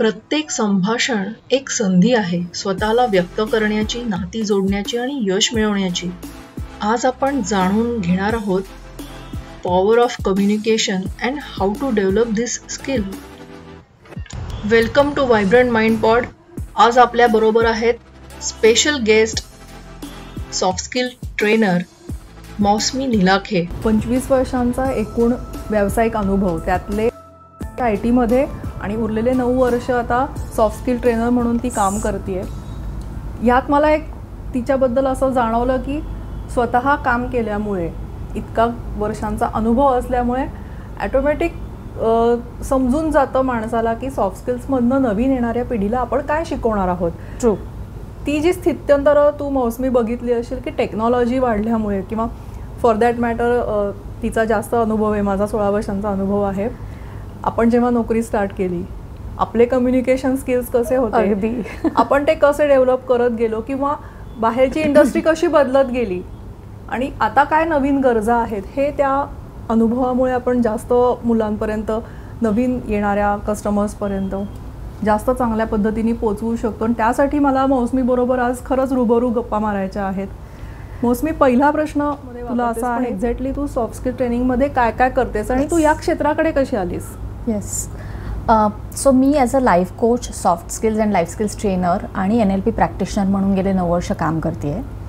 प्रत्येक संभाषण एक संधी आहे स्वतःला व्यक्त करण्याची, नाती जोडण्याची आणि यश मिळवण्याची. आज आपण जाणून घेणार आहोत power of communication and how to develop this skill. Welcome to vibrant mind pod. आज आपल्या बरोबर आहेत special guest, soft skill trainer Mausami Nilakhe. 25 वर्षांचा एकूण व्यावसायिक अनुभव, त्यातले IT मध्ये आणि उरलेले 9 वर्ष आता सॉफ्ट स्किल ट्रेनर म्हणून ती काम करते. यात मला एक तिच्याबद्दल असं जाणवलं की स्वतः काम केल्यामुळे, इतका वर्षांचा अनुभव असल्यामुळे ॲटोमॅटिक समजून जातं माणसाला की सॉफ्ट स्किल्समधनं नवीन येणाऱ्या पिढीला आपण काय शिकवणार आहोत. ट्रू. ती जी स्थित्यंतरं तू मौसमी बघितली असेल की टेक्नॉलॉजी वाढल्यामुळे, किंवा फॉर दॅट मॅटर तिचा जास्त अनुभव आहे, माझा 16 वर्षांचा अनुभव आहे. आपण जेव्हा नोकरी स्टार्ट केली, आपले कम्युनिकेशन स्किल्स कसे होते, आपण ते कसे डेव्हलप करत गेलो, किंवा बाहेरची इंडस्ट्री कशी बदलत गेली आणि आता काय नवीन गरजा आहेत, हे त्या अनुभवामुळे आपण जास्त मुलांपर्यंत, नवीन येणाऱ्या कस्टमर्सपर्यंत जास्त चांगल्या पद्धतीने पोचवू शकतो. आणि त्यासाठी मला मौसमीबरोबर आज खरंच रूबरू गप्पा मारायच्या आहेत. मौसमी, पहिला प्रश्न तुला असा आहे, एक्झॅक्टली तू सॉफ्ट स्किल ट्रेनिंगमध्ये काय काय करतेस आणि तू या क्षेत्राकडे कशी आलीस? Yes. So me as a life coach, soft skills and life skills trainer आणि NLP प्रॅक्टिशनर म्हणून गेले 9 वर्ष काम करते आहे.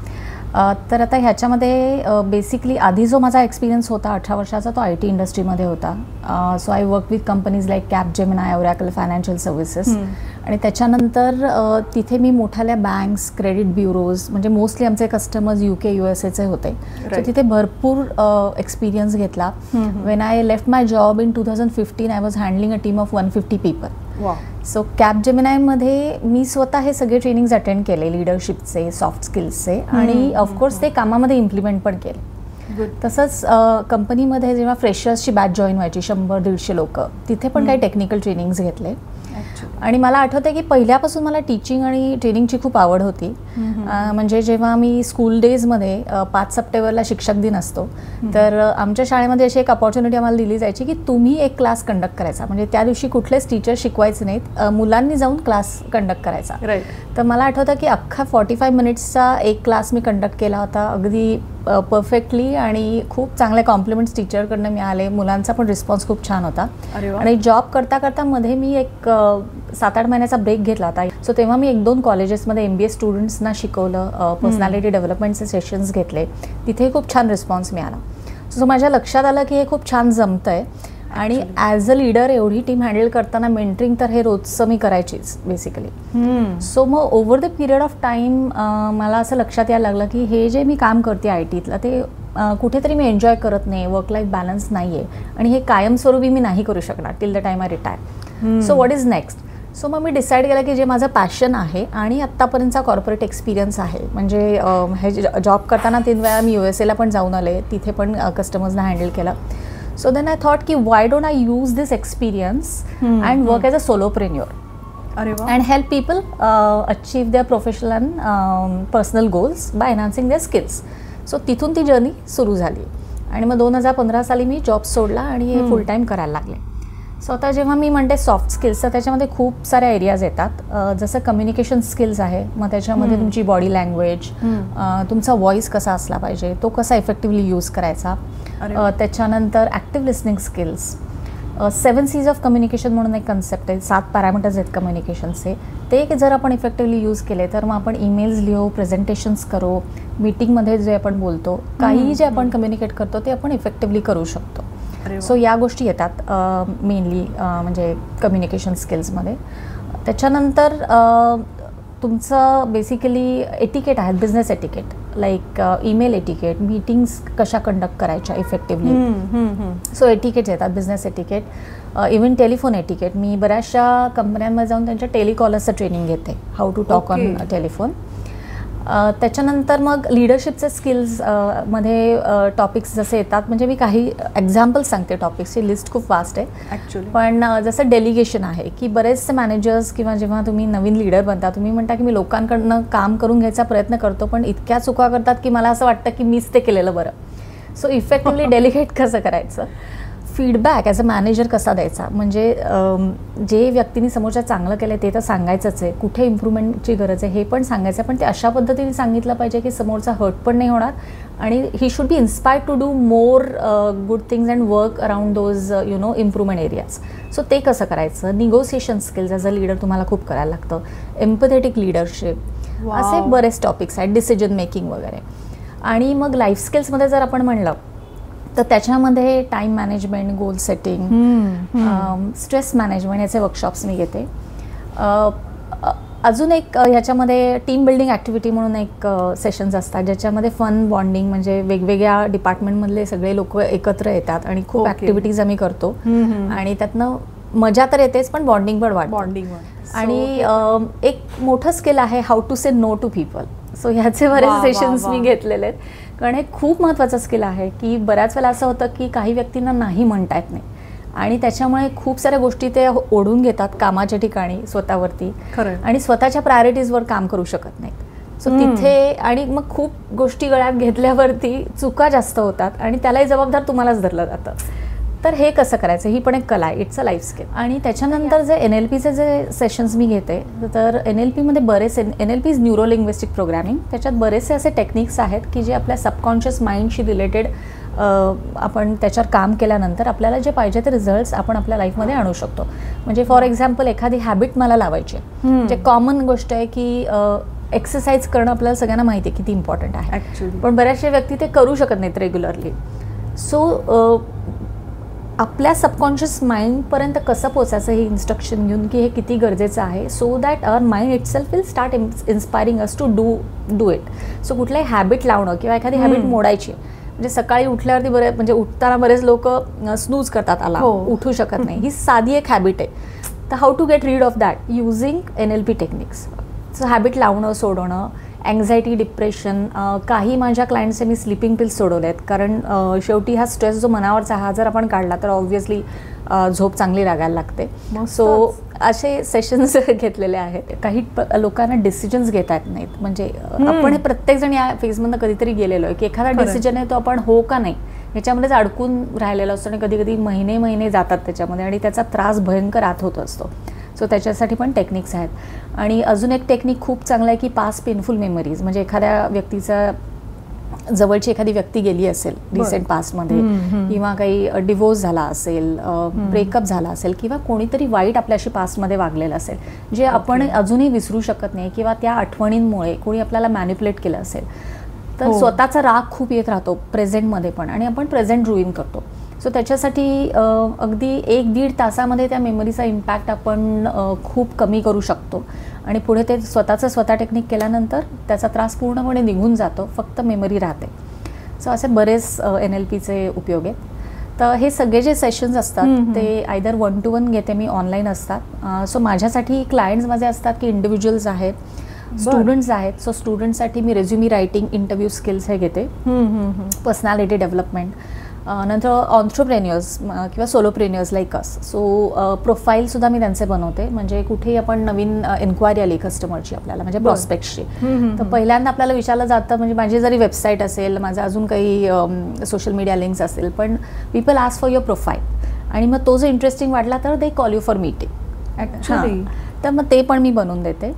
तर आता ह्याच्यामध्ये बेसिकली आधी जो माझा एक्सपिरियन्स होता 18 वर्षाचा, तो IT इंडस्ट्रीमध्ये होता. So I work with companies like Capgemini, Oracle financial services. आणि त्याच्यानंतर तिथे मी मोठ्याल्या बँक्स, क्रेडिट ब्युरोज, म्हणजे मोस्टली आमचे कस्टमर्स UK, USA होते. सो तिथे भरपूर एक्सपिरियन्स घेतला. When I left my job in 2015, I was handling a team of 150 people. So कॅपजेमिनायमध्ये मी स्वतः हे सगळे ट्रेनिंग्स अटेंड केले, लिडरशिपचे, सॉफ्ट स्किल्सचे, आणि ऑफकोर्स ते कामामध्ये इम्प्लिमेंट पण केले. तसंच कंपनीमध्ये जेव्हा फ्रेशर्सची बॅच जॉईन व्हायची, 100-150 लोक, तिथे पण काही टेक्निकल ट्रेनिंग्स घेतले. आणि मला आठवतं की पहिल्यापासून मला टीचिंग आणि ट्रेनिंगची खूप आवड होती. म्हणजे जेव्हा मी स्कूल डेजमध्ये 5 सप्टेंबरला शिक्षक दिन असतो, तर आमच्या शाळेमध्ये अशी एक अपॉर्च्युनिटी आम्हाला दिली जायची की तुम्ही एक क्लास कंडक्ट करायचा. म्हणजे त्या दिवशी कुठलेच टीचर शिकवायचे नाहीत, मुलांनी जाऊन क्लास कंडक्ट करायचा. तर मला आठवतं की अख्खा 45 मिनिट्सचा एक क्लास मी कंडक्ट केला होता, अगदी परफेक्टली, आणि खूप चांगले कॉम्प्लिमेंट्स टीचरकडनं मिळाले. मुलांचा पण रिस्पॉन्स खूप छान होता. आणि जॉब करता करता मध्ये मी एक 7-8 महिन्याचा ब्रेक घेतला होता. सो तेव्हा मी 1-2 कॉलेजेसमध्ये MBA स्टुडंट्सना शिकवलं, पर्सनॅलिटी डेव्हलपमेंटचे सेशन्स घेतले. तिथे खूप छान रिस्पॉन्स मिळाला. सो माझ्या लक्षात आलं की हे खूप छान जमतं आहे. आणि ॲज अ लीडर एवढी टीम हँडल करताना मेंटरिंग तर हे रोजचं मी करायचीच बेसिकली. सो मग over the period of time मला असं लक्षात यायला लागलं की हे जे मी काम करते ITतलं, ते कुठेतरी मी एन्जॉय करत नाही, वर्क लाईफ बॅलन्स नाही आहे, आणि हे कायमस्वरूपी मी नाही करू शकणार till the time I retire. So what is next? So मग मी डिसाईड केलं की जे माझं पॅशन आहे आणि आत्तापर्यंतचा कॉर्पोरेट एक्सपिरियन्स आहे, म्हणजे हे जॉब करताना 3 वेळा मी USAला पण जाऊन आले, तिथे पण कस्टमर्सना हँडल केलं. So then I thought ki why don't I use this experience and work as a solopreneur and help people achieve their professional and personal goals by enhancing their skills. So तिथून ती journey सुरू झाली. आणि मग 2015 साली मी job सोडला आणि हे फुल टाईम करायला लागले. सो आता जेव्हा मी म्हणते सॉफ्ट स्किल्स, तर त्याच्यामध्ये खूप साऱ्या एरियाज येतात. जसं कम्युनिकेशन स्किल्स आहे, मग त्याच्यामध्ये तुमची बॉडी लँग्वेज, तुमचा व्हॉइस कसा असला पाहिजे, तो कसा इफेक्टिव्हली यूज करायचा. त्याच्यानंतर active listening skills, 7 C's of communication म्हणून एक कन्सेप्ट आहे, 7 पॅरामीटर्स आहेत कम्युनिकेशनचे. ते जर आपण इफेक्टिव्हली यूज केले तर मग आपण ईमेल्स लिहू, प्रेझेंटेशन्स करू, मीटिंगमध्ये जे आपण बोलतो, काही जे आपण कम्युनिकेट करतो ते आपण इफेक्टिव्हली करू शकतो. सो या गोष्टी येतात मेनली म्हणजे कम्युनिकेशन स्किल्समध्ये. त्याच्यानंतर तुमचं बेसिकली एटिकेट आहेत, business etiquette, like email etiquette, meetings कशा कंडक्ट करायच्या इफेक्टिव्हली. सो एटिकेट्स येतात, business etiquette, even telephone etiquette. मी बऱ्याचशा कंपन्यांमध्ये जाऊन त्यांच्या टेलिकॉलर्सचं ट्रेनिंग घेते, how to talk on telephone. त्याच्यानंतर मग लिडरशिपचे स्किल्स मध्ये टॉपिक्स जसे येतात, म्हणजे मी काही एक्झाम्पल्स सांगते. टॉपिक्सची लिस्ट खूप वास्ट आहे ॲक्च्युली, पण जसं डेलिगेशन आहे की बरेचसे मॅनेजर्स किंवा जेव्हा तुम्ही नवीन लीडर बनता, तुम्ही म्हणता की मी लोकांकडनं काम करून घ्यायचा प्रयत्न करतो, पण इतक्या चुका करतात की मला असं वाटतं की मीच ते केलेलं बरं. सो इफेक्टिव्हली डेलिगेट कसं करायचं. फीडबॅक ॲज अ मॅनेजर कसा द्यायचा, म्हणजे जे व्यक्तीने समोरच्या चांगलं केलं ते तर सांगायचंच आहे, कुठे इम्प्रूव्हमेंटची गरज आहे हे पण सांगायचं, पण ते अशा पद्धतीने सांगितलं पाहिजे की समोरचा हर्ट पण नाही होणार आणि he should be inspired to do more good things and work around those improvement areas. So ते कसं करायचं, negotiation skills as a leader तुम्हाला खूप करायला लागतं, एम्पॅथेटिक लीडरशिप, असे बरेच टॉपिक्स आहेत, डिसिजन मेकिंग वगैरे. आणि मग लाईफ स्किल्समध्ये जर आपण म्हणलं तर त्याच्यामध्ये time management, goal setting, stress management याचे वर्कशॉप्स मी घेते. अजून एक ह्याच्यामध्ये टीम बिल्डिंग ॲक्टिव्हिटी म्हणून एक सेशन्स असतात ज्याच्यामध्ये फन बॉन्डिंग, म्हणजे वेगवेगळ्या डिपार्टमेंटमधले सगळे लोक एकत्र येतात आणि खूप ॲक्टिव्हिटीज आम्ही करतो आणि त्यातनं मजा तर येतेच पण बॉन्डिंग पण वाढतं. आणि एक मोठं स्किल आहे how to say no to people. So ह्याचे बरेच सेशन्स मी घेतलेले आहेत, कारण हे खूप महत्त्वाचं स्किल आहे की बऱ्याच वेळा असं होतं की काही व्यक्तींना नाही म्हणता येत नाही आणि त्याच्यामुळे खूप साऱ्या गोष्टी ते ओढून घेतात कामाच्या ठिकाणी स्वतःवरती आणि स्वतःच्या प्रायोरिटीजवर काम करू शकत नाहीत. सो तिथे आणि मग खूप गोष्टी गळ्यात घेतल्यावरती चुका जास्त होतात आणि त्यालाही जबाबदार तुम्हालाच धरलं जातं. तर हे कसं करायचं ही पण एक कला आहे, इट्स अ लाईफ स्किल. आणि त्याच्यानंतर जे NLPचे जे सेशन्स मी घेते तर NLPमध्ये बरेच NLP is neuro linguistic programming, त्याच्यात बरेचसे असे टेक्निक्स आहेत की जे आपल्या सबकॉन्शियस माइंडशी रिलेटेड आपण त्याच्यावर काम केल्यानंतर आपल्याला जे पाहिजे ते रिझल्ट्स आपण आपल्या लाईफमध्ये आणू शकतो. म्हणजे फॉर एक्झाम्पल एखादी हॅबिट मला लावायची आहे, म्हणजे कॉमन गोष्ट आहे की एक्सरसाइज करणं आपल्याला सगळ्यांना माहिती आहे किती इम्पॉर्टंट आहे ॲक्च्युली, पण बऱ्याचशा व्यक्ती ते करू शकत नाहीत रेग्युलरली. सो आपल्या सबकॉन्शियस माइंडपर्यंत कसं पोचायचं हे इन्स्ट्रक्शन घेऊन की हे किती गरजेचं आहे, so that our mind itself will start inspiring us to do it. So कुठलाही हॅबिट लावणं किंवा एखादी हॅबिट मोडायची, म्हणजे सकाळी उठल्यावरती म्हणजे उठताना बरेच लोक स्नूज करतात, आला उठू शकत नाही, ही साधी एक हॅबिट आहे. तर how to get rid of that using NLP techniques. So habit लावणं, सोडवणं, अँझायटी, डिप्रेशन, काही माझ्या क्लायंट्सचे मी स्लिपिंग पिल्स सोडवले आहेत, कारण शेवटी हा स्ट्रेस जो मनावरचा हा जर आपण काढला तर ऑब्व्हियसली झोप चांगली लागायला लागते. सो असे सेशन्स घेतलेले आहेत. काही लोकांना डिसिजन्स घेता येत नाहीत, म्हणजे आपण हे प्रत्येकजण या फेजमधनं कधीतरी गेलेलो आहे की एखादा डिसिजन आहे तो आपण हो का नाही ह्याच्यामध्येच अडकून राहिलेला असतो आणि कधी कधी महिने जातात त्याच्यामध्ये आणि त्याचा त्रास भयंकर आत होत असतो. सो त्याच्यासाठी पण टेक्निक्स आहेत. आणि अजून एक टेक्निक खूप चांगलं आहे की पास्ट पेनफुल मेमरीज, म्हणजे एखाद्या व्यक्तीचा जवळची एखादी व्यक्ती गेली असेल रिसेंट पास्टमध्ये किंवा काही डिवोर्स झाला असेल, ब्रेकअप झाला असेल किंवा कोणीतरी वाईट आपल्याशी पास्टमध्ये वागलेलं असेल जे आपण अजूनही विसरू शकत नाही किंवा त्या आठवणींमुळे कोणी आपल्याला मॅनिप्युलेट केलं असेल तर स्वतःचा राग खूप येत राहतो प्रेझेंटमध्ये पण आणि आपण प्रेझेंट रुईन करतो. सो त्याच्यासाठी अगदी 1-1.5 तासामध्ये त्या मेमरीचा इम्पॅक्ट आपण खूप कमी करू शकतो आणि पुढे ते स्वतः टेक्निक केल्यानंतर त्याचा त्रास पूर्णपणे निघून जातो, फक्त मेमरी राहते. सो असे बरेच NLPचे उपयोग आहेत. तर हे सगळे जे सेशन्स असतात ते आयदर 1-to-1 घेते मी, ऑनलाईन असतात. सो माझ्यासाठी क्लायंट्स माझे असतात की इंडिव्हिज्युअल्स आहेत, स्टुडंट्स आहेत. सो स्टुडंट्ससाठी मी रेझ्युमी रायटिंग, इंटरव्ह्यू स्किल्स हे घेते, पर्सनॅलिटी डेव्हलपमेंट, नंतर ऑन्ट्रप्रेन्युअर्स किंवा सोलोप्रेन्युअर्स लाईक अस. सो प्रोफाईलसुद्धा मी त्यांचे बनवते, म्हणजे कुठेही आपण नवीन इन्क्वायरी आली कस्टमरची आपल्याला, म्हणजे प्रॉस्पेक्टची, तर पहिल्यांदा आपल्याला विचारलं जातं, म्हणजे माझी जरी वेबसाईट असेल, माझं अजून काही सोशल मीडिया लिंक्स असेल, पण people ask for your profile आणि मग तो जो इंटरेस्टिंग वाटला तर they call you for meeting actually. तर मग ते पण मी बनवून देते.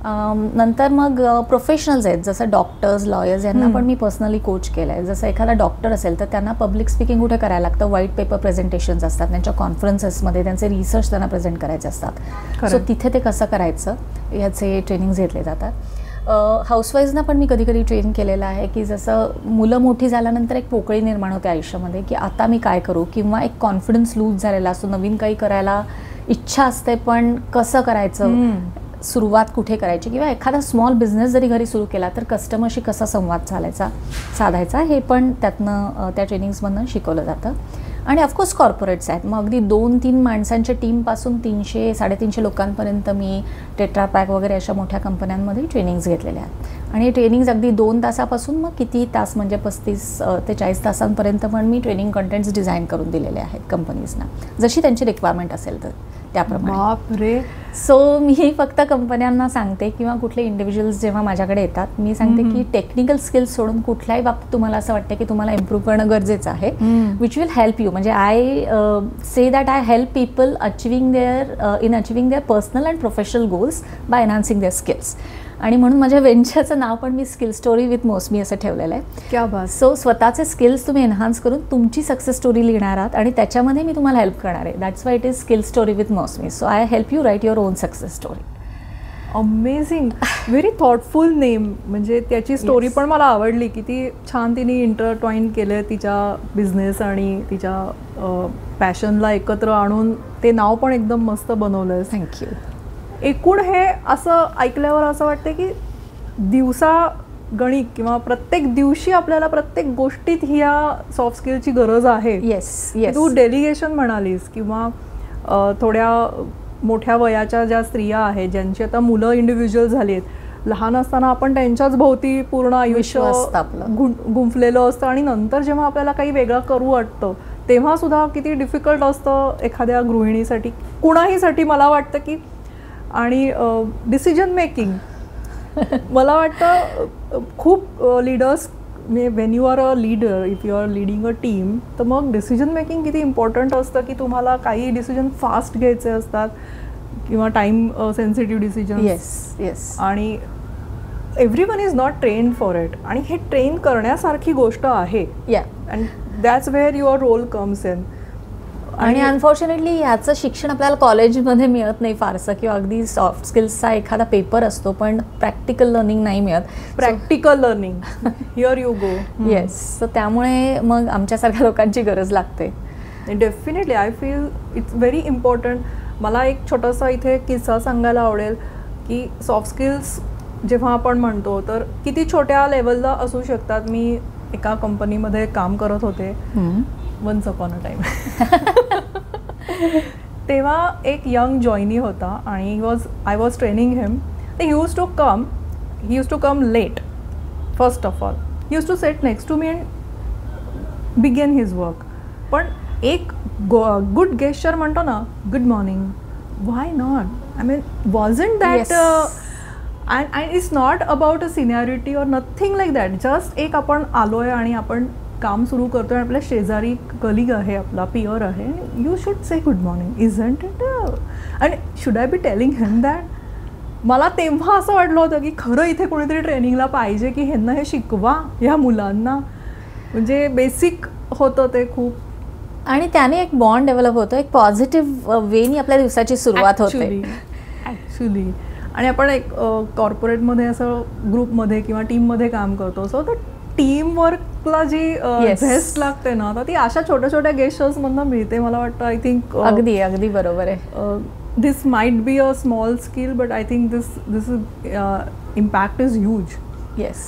नंतर मग प्रोफेशनल्स आहेत जसं डॉक्टर्स, लॉयर्स यांना पण मी पर्सनली कोच केलं आहे. जसं एखादा डॉक्टर असेल तर त्यांना पब्लिक स्पीकिंग कुठे करायला लागतं, व्हाईट पेपर प्रेझेंटेशन्स असतात, त्यांच्या कॉन्फरन्सेसमध्ये त्यांचे रिसर्च त्यांना प्रेझेंट करायचे असतात. सो तिथे ते कसं करायचं याचे ट्रेनिंग्स घेतले जातात. हाऊसवाईजना पण मी कधी कधी ट्रेन केलेलं आहे की जसं मुलं मोठी झाल्यानंतर एक पोकळी निर्माण होते आयुष्यामध्ये की आता मी काय करू, किंवा एक कॉन्फिडन्स लूज झालेला असतो, नवीन काही करायला इच्छा असते पण कसं करायचं, सुरुवात कुठे करायची, किंवा एखादा स्मॉल बिझनेस जरी घरी सुरू केला तर कस्टमरशी कसा संवाद साधायचा हे पण त्यातनं त्या ट्रेनिंग्समधनं शिकवलं जातं. आणि ऑफकोर्स कॉर्पोरेट्स आहेत, मग अगदी 2-3 माणसांच्या टीमपासून 300-350 लोकांपर्यंत मी टेट्रा पॅक वगैरे अशा मोठ्या कंपन्यांमध्ये ट्रेनिंग्स घेतलेल्या आहेत. आणि ट्रेनिंग्स अगदी 2 तासापासून मग किती तास म्हणजे 35 ते 40 तासांपर्यंत पण मी ट्रेनिंग कंटेंट्स डिझाईन करून दिलेले आहेत कंपनीजना, जशी त्यांची रिक्वायरमेंट असेल तर त्याप्रमाणे. बापरे. सो मी फक्त कंपन्यांना सांगते किंवा कुठले इंडिव्हिज्युअल्स जेव्हा माझ्याकडे येतात मी सांगते की टेक्निकल स्किल्स सोडून कुठल्याही बाबतीत तुम्हाला असं वाटतं की तुम्हाला इम्प्रूव्ह करणं गरजेचं आहे, विच विल हेल्प यू. म्हणजे I say that I help people achieving their personal and professional goals by enhancing their skills. आणि म्हणून माझ्या वेंचरचं नाव पण मी स्किल स्टोरी विथ मौसमी असं ठेवलेलं आहे. क्या बात. सो स्वतःचे स्किल्स तुम्ही एनहान्स करून तुमची सक्सेस स्टोरी लिहिणार आहात आणि त्याच्यामध्ये मी तुम्हाला हेल्प करणार आहे. That's why it is skill story with Mausami. So I help you write your own success story. Amazing, very thoughtful name. म्हणजे त्याची स्टोरी पण मला आवडली, की ती छान तिने इंटरट्वाईन केलं तिच्या बिझनेस आणि तिच्या पॅशनला एकत्र आणून ते नाव पण एकदम मस्त बनवलं. थँक्यू. एकूण हे असं ऐकल्यावर असं वाटतं की दिवसा गणित किंवा प्रत्येक दिवशी आपल्याला प्रत्येक गोष्टीत ह्या सॉफ्ट स्किलची गरज आहे. Yes yes. तू डेलिगेशन म्हणालीस किंवा थोड्या मोठ्या वयाच्या ज्या स्त्रिया आहेत ज्यांची आता मुलं इंडिव्हिज्युअल झाली आहेत, लहान असताना आपण त्यांच्याच भोवती पूर्ण आयुष्य गुंफलेलं असतं आणि नंतर जेव्हा आपल्याला काही वेगळं करू वाटतं तेव्हा सुद्धा किती डिफिकल्ट असतं एखाद्या गृहिणीसाठी, कुणाहीसाठी मला वाटतं की. आणि डिसिजन मेकिंग मला वाटतं खूप leaders when you are a leader, if you are leading a team, तर मग डिसिजन मेकिंग किती इम्पॉर्टंट असतं की तुम्हाला काही डिसिजन फास्ट घ्यायचे असतात किंवा time sensitive decision. Yes yes. आणि everyone is not trained for it आणि हे ट्रेन करण्यासारखी गोष्ट आहे. Yeah. And that's where your role comes in. आणि अनफॉर्च्युनेटली याचं शिक्षण आपल्याला कॉलेजमध्ये मिळत नाही फारसं, किंवा अगदी सॉफ्ट स्किल्सचा एखादा पेपर असतो पण प्रॅक्टिकल लर्निंग नाही मिळत. Practical learning here you go. Yes. So त्यामुळे मग आमच्यासारख्या लोकांची गरज लागते. Definitely I feel it's very important. मला एक छोटासा इथे किस्सा सांगायला आवडेल की सॉफ्ट स्किल्स जेव्हा आपण म्हणतो तर किती छोट्या लेवलला असू शकतात. मी एका कंपनीमध्ये काम करत होते वन्स अपॉन अ टाईम. तेव्हा एक यंग जॉईनी होता आणि I was training him. He use to come late. First of all he use to sit next to me and begin his work. पण एक गुड गेस्चर म्हणतो ना, good morning, why not? I mean wasn't that and it's not about a seniority or nothing like that. Just एक आपण आलोय आणि आपण काम सुरू करतोय, आपल्या शेजारी कलिग आहे, आपला पियर आहे, you should say good morning, isn't it? And should I be telling him that? मला तेव्हा असं वाटलं होतं की खरं इथे कोणीतरी ट्रेनिंगला पाहिजे की ह्यांना हे शिकवा ह्या मुलांना. म्हणजे बेसिक होतं ते खूप. आणि त्याने एक बॉन्ड डेव्हलप होतो, एक पॉझिटिव्ह वेनी आपल्या दिवसाची सुरुवात होते ॲक्च्युली. आणि आपण एक कॉर्पोरेटमध्ये असं ग्रुपमध्ये किंवा टीममध्ये काम करतो, सो तर टीमवर्कला जी झेस्ट लागते ना, तर ती अशा छोट्या छोट्या गेस्चर्समधनं मिळते मला वाटतं. आय थिंक अगदी अगदी बरोबर आहे. This might be a small skill but I think this impact is huge. Yes.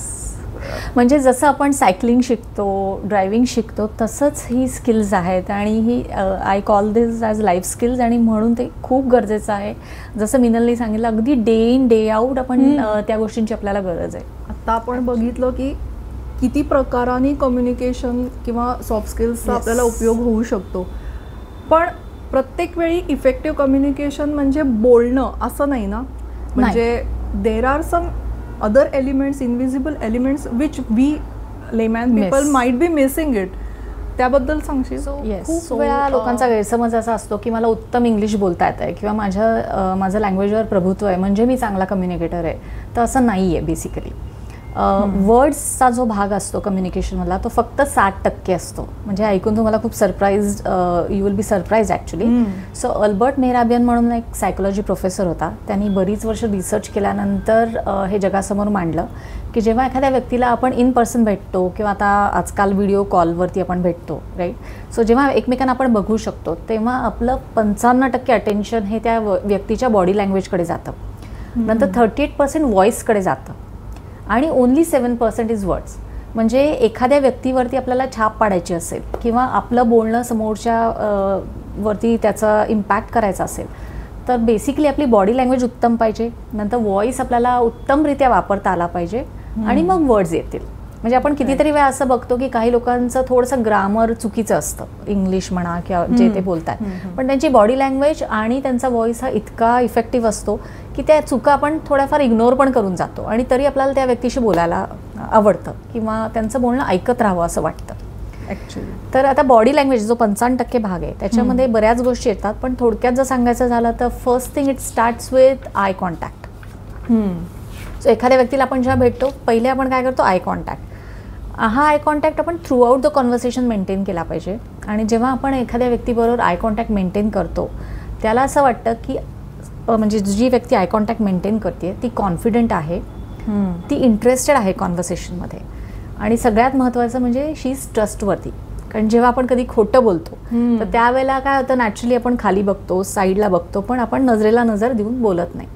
म्हणजे जसं आपण सायकलिंग शिकतो, ड्रायव्हिंग शिकतो, तसंच ही स्किल्स आहेत आणि ही I call this as life skills. आणि म्हणून ते खूप गरजेचं आहे. जसं मिनलने सांगितलं, अगदी डे इन डे आऊट आपण त्या गोष्टींची आपल्याला गरज आहे. आत्ता आपण बघितलं की किती प्रकाराने कम्युनिकेशन किंवा सॉफ्ट स्किल्सचा आपल्याला उपयोग होऊ शकतो. पण प्रत्येक वेळी इफेक्टिव्ह कम्युनिकेशन म्हणजे बोलणं असं नाही ना. म्हणजे there are some other elements, invisible elements which we layman people might be missing it. त्याबद्दल सांगशील? खूप वेळा लोकांचा गैरसमज असा असतो की मला उत्तम इंग्लिश बोलता येत आहे किंवा माझं लँग्वेजवर प्रभुत्व आहे म्हणजे मी चांगला कम्युनिकेटर आहे. तर असं नाही आहे. बेसिकली वर्ड्सचा जो भाग असतो कम्युनिकेशनमधला तो फक्त 60% असतो. म्हणजे ऐकून तुम्हाला खूप surprise, you will be surprise actually. So Albert Mehrabian म्हणून एक सायकोलॉजी प्रोफेसर होता. त्यांनी बरीच वर्ष रिसर्च केल्यानंतर हे जगासमोर मांडलं की जेव्हा एखाद्या व्यक्तीला आपण इन पर्सन भेटतो किंवा आता आजकाल व्हिडिओ कॉलवरती आपण भेटतो, राईट? सो जेव्हा एकमेकांना आपण बघू शकतो तेव्हा आपलं 55% अटेन्शन हे त्या व्यक्तीच्या बॉडी लँग्वेजकडे जातं. नंतर 38% व्हॉईसकडे जातं आणि ओन्ली 7% इज वर्ड्स. म्हणजे एखाद्या व्यक्तीवरती आपल्याला छाप पाडायची असेल किंवा आपलं बोलणं समोरच्या वरती त्याचा इम्पॅक्ट करायचा असेल तर बेसिकली आपली बॉडी लँग्वेज उत्तम पाहिजे. नंतर व्हॉईस आपल्याला उत्तमरित्या वापरता आला पाहिजे आणि मग वर्ड्स येतील. म्हणजे आपण कितीतरी वेळा असं बघतो की काही लोकांचं थोडंसं ग्रामर चुकीचं असतं, इंग्लिश म्हणा किंवा जे ते बोलतात, पण त्यांची बॉडी लँग्वेज आणि त्यांचा व्हॉइस हा इतका इफेक्टिव्ह असतो की त्या चुका आपण थोड्याफार इग्नोर पण करून जातो आणि तरी आपल्याला त्या व्यक्तीशी बोलायला आवडतं किंवा त्यांचं बोलणं ऐकत राहावं असं वाटतं ॲक्च्युली. तर आता बॉडी लँग्वेज जो 55% भाग आहे त्याच्यामध्ये बऱ्याच गोष्टी येतात, पण थोडक्यात जर सांगायचं झालं तर first thing it starts with eye contact. So एखाद्या व्यक्तीला आपण जेव्हा भेटतो पहिले आपण काय करतो, आय कॉन्टॅक्ट. हा आय कॉन्टॅक्ट आपण through out the conversation maintain केला पाहिजे. आणि जेव्हा आपण एखाद्या व्यक्तीबरोबर आय कॉन्टॅक्ट मेंटेन करतो त्याला असं वाटतं की म्हणजे जी व्यक्ती आय कॉन्टॅक्ट मेंटेन करते ती कॉन्फिडंट आहे, ती इंटरेस्टेड आहे कॉन्व्हर्सेशनमध्ये, आणि सगळ्यात महत्त्वाचं म्हणजे शी इज ट्रस्टवर्थी. कारण जेव्हा आपण कधी खोटं बोलतो तर त्यावेळेला काय होतं, नॅचरली आपण खाली बघतो, साईडला बघतो, पण आपण नजरेला नजर देऊन बोलत नाही.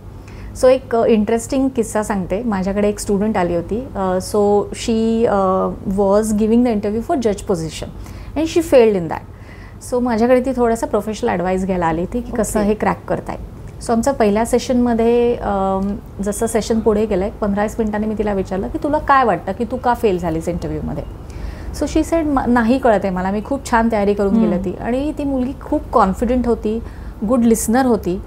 सो एक इंटरेस्टिंग किस्सा सांगते. माझ्याकडे एक स्टुडंट आली होती. So she was giving the interview for जज position and she failed in that. So माझ्याकडे ती थोडासा प्रोफेशनल ॲडवाईस घ्यायला आली होती की कसं हे क्रॅक करताय. सो आमच्या पहिल्या सेशनमध्ये जसं सेशन पुढे गेलं आहे 15-20 मिनिटांनी मी तिला विचारलं की तुला काय वाटतं की तू का फेल झालीस इंटरव्ह्यूमध्ये. सो शी सेड नाही कळत आहे मला, मी खूप छान तयारी करून गेली होती. आणि ती मुलगी खूप कॉन्फिडंट होती, गुड लिस्नर होती,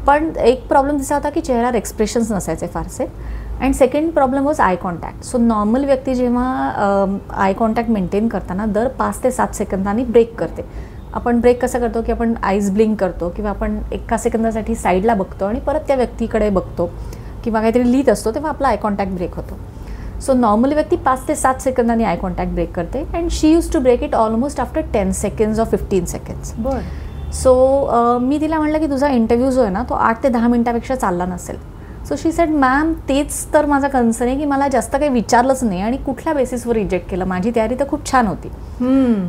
पण एक प्रॉब्लेम दिसा होता की चेहऱ्यावर एक्सप्रेशन्स नसायचे फारसे. And second problem was eye contact. So normal व्यक्ती जेव्हा आय कॉन्टॅक्ट मेंटेन करताना दर 5 ते 7 सेकंदांनी ब्रेक करते. आपण ब्रेक कसं करतो की आपण आईज ब्लिंक करतो किंवा आपण 1 सेकंदासाठी साईडला बघतो आणि परत त्या व्यक्तीकडे बघतो किंवा काहीतरी लिहित असतो तेव्हा आपला आय कॉन्टॅक्ट ब्रेक होतो. सो नॉर्मल व्यक्ती 5 ते 7 सेकंदांनी आय कॉन्टॅक्ट ब्रेक करते and she used to break it almost after 10 seconds or 15 seconds. बरं. सो मी तिला म्हटलं की तुझा इंटरव्ह्यू जो आहे ना तो 8 ते 10 मिनिटापेक्षा चालला नसेल. सो शी सेड मॅम तेच तर माझा कन्सर्न आहे की मला जास्त काही विचारलंच नाही आणि कुठल्या बेसिसवर रिजेक्ट केलं, माझी तयारी तर खूप छान होती.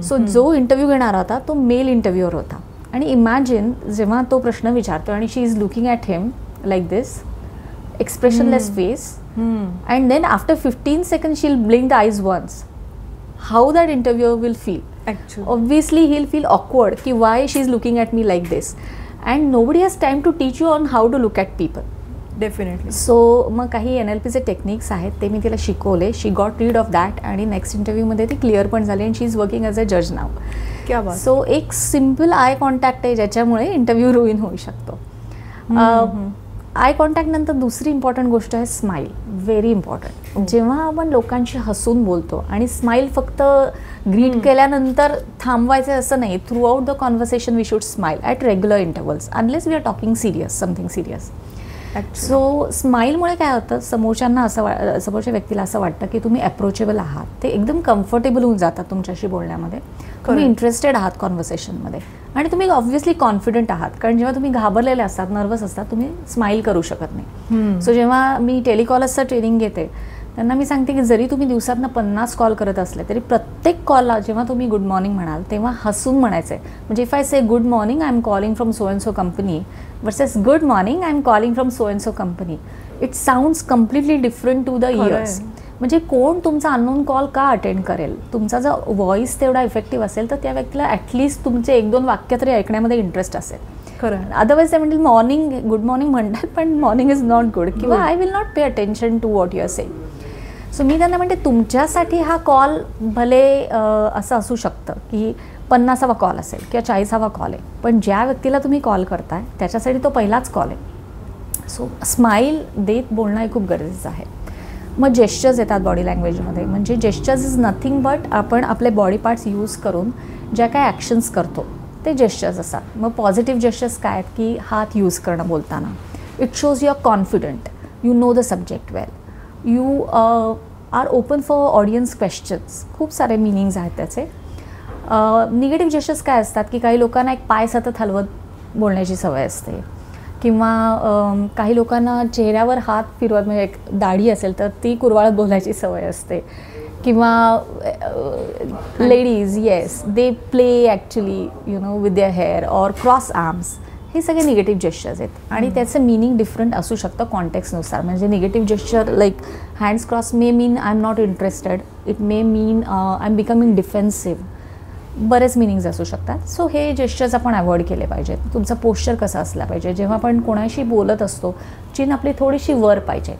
सो जो इंटरव्ह्यू घेणारा होता तो मेल इंटरव्ह्यूअर होता. आणि इमॅजिन जेव्हा तो प्रश्न विचारतो आणि she is looking at him like this, expressionless face, and then after 15 seconds she will blink the eyes once, how that interviewer will feel. Obviously he'll feel awkward ki why she's looking at me like this, and nobody has time to teach you on how to look at people. Definitely. So मग काही NLPचे techniques आहेत ते मी तिला शिकवले. शी got rid of that आणि next इंटरव्ह्यूमध्ये ती clear पण झाली and she is working as a जज नाव. क्या बात. सो एक सिम्पल आय कॉन्टॅक्ट आहे ज्याच्यामुळे इंटरव्ह्यू रुईन होऊ शकतो. आय कॉन्टॅक्ट नंतर दुसरी इम्पॉर्टंट गोष्ट आहे स्माईल. Very important. जेव्हा आपण लोकांशी हसून बोलतो आणि स्माईल फक्त ग्रीट केल्यानंतर थांबवायचं असं नाही, throughout the conversation we should smile at regular intervals unless we are talking serious, something serious. So स्माईलमुळे काय होतं, समोरच्यांना असं समोरच्या व्यक्तीला असं वाटतं की तुम्ही अप्रोचेबल आहात, ते एकदम कम्फर्टेबल होऊन जातात तुमच्याशी बोलण्यामध्ये, तुम्ही इंटरेस्टेड आहात कॉन्व्हर्सेशनमध्ये आणि तुम्ही ऑब्व्हियसली कॉन्फिडंट आहात. कारण जेव्हा तुम्ही घाबरलेले असतात, नर्वस असतात, तुम्ही स्माईल करू शकत नाही. सो जेव्हा मी टेलिकॉलर्सचं ट्रेनिंग घेते त्यांना मी सांगते की जरी तुम्ही दिवसातनं 50 कॉल करत असले तरी प्रत्येक कॉलला जेव्हा तुम्ही गुड मॉर्निंग म्हणाल तेव्हा हसून म्हणायचं आहे. म्हणजे if I say good morning I am calling from so and so company versus good morning I am calling from so and so company, it sounds completely different to the ears. म्हणजे कोण तुमचा unknown call का attend करेल? तुमचा जर voice तेवढा effective असेल तर त्या व्यक्तीला ॲटलिस्ट तुमचे 1-2 वाक्य तरी ऐकण्यामध्ये इंटरेस्ट असेल. खरं. अदरवाईज ते म्हणतील मॉर्निंग गुड मॉर्निंग म्हणतात पण मॉर्निंग इज नॉट गुड किंवा I will not pay attention to what you are saying. So मी त्यांना म्हणते तुमच्यासाठी हा कॉल भले असं असू शकतं की 50वा कॉल असेल किंवा 40वा कॉल आहे, पण ज्या व्यक्तीला तुम्ही कॉल करताय त्याच्यासाठी तो पहिलाच कॉल आहे. सो स्माईल देत बोलणं हे खूप गरजेचं आहे. मग जेस्चर्स येतात बॉडी लँग्वेजमध्ये. म्हणजे जेस्चर्स इज नथिंग बट आपण आपले बॉडी पार्ट्स यूज करून ज्या काही ॲक्शन्स करतो ते जेस्चर्स असतात. मग पॉझिटिव्ह जेस्चर्स काय आहेत की हात यूज करणं बोलताना, it shows you are confident, you know the subject well, you are open for audience questions. खूप सारे मिनिंग्स आहेत त्याचे. निगेटिव्ह जेस्चर्स काय असतात की काही लोकांना एक पाय सतत हलवत बोलण्याची सवय असते किंवा काही लोकांना चेहऱ्यावर हात फिरवत, म्हणजे एक दाढी असेल तर ती कुरवाळत बोलायची सवय असते किंवा ladies yes they play actually you know with their hair or cross arms. हे सगळे निगेटिव्ह जेस्चर्स आहेत आणि त्याचं मिनिंग डिफरंट असू शकतं कॉन्टेक्स्टनुसार. म्हणजे negative gesture like hands cross may mean I am not interested, it may mean I am becoming defensive, बरेच meanings असू शकतात. सो हे जेस्चर्स आपण अवॉइड केले पाहिजेत. तुमचा पोश्चर कसा असला पाहिजे, जेव्हा आपण कोणाशी बोलत असतो चीन आपली थोडीशी वर पाहिजे.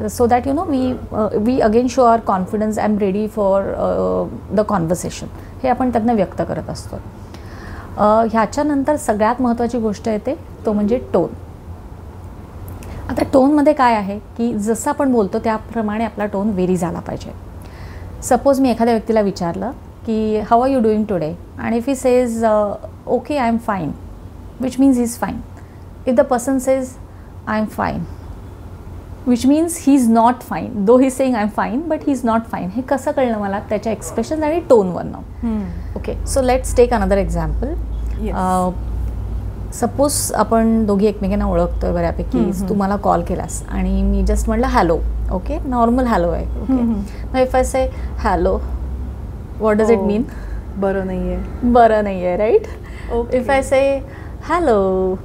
So that we again show our confidence, I am ready for the conversation, हे आपण त्यांना व्यक्त करत असतो. ह्याच्यानंतर सगळ्यात महत्त्वाची गोष्ट येते तो म्हणजे टोन. आता टोनमध्ये काय आहे की जसं आपण बोलतो त्याप्रमाणे आपला टोन व्हेरी झाला पाहिजे. सपोज मी एखाद्या व्यक्तीला विचारलं की how are you doing today, and if he says okay, I am fine, which means he's fine. If the person says I am fine, which means he's not fine, though he's saying I'm fine but he's not fine. हे कसं कळलं मला? त्याच्या expression आणि टोनवरनं. Okay, so let's take another example. Suppose आपण दोघी एकमेकांना ओळखतोय बऱ्यापैकी, तू मला कॉल केलास आणि मी जस्ट म्हटलं हॅलो, ओके, नॉर्मल हॅलो आहे. Okay, if I say hello, what does it mean? बरं नाही आहे, बरं नाही आहे, right? If I say hello,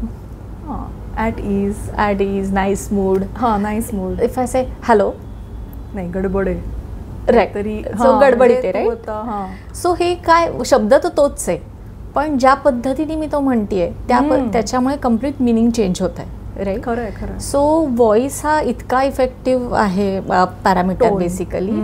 at ease, nice mood. Nice mood. If I say hello, नाही, गडबड आहे, राईट, तरी सो गडबडीत आहे, राईट? सो हे काय शब्द तर तोच आहे, पण ज्या पद्धतीने मी तो म्हणतेय त्याच्यामुळे कम्प्लीट मिनिंग चेंज होत आहे, राईट? खरं आहे, खरं. सो व्हॉइस हा इतका इफेक्टिव्ह आहे पॅरामीटर बेसिकली,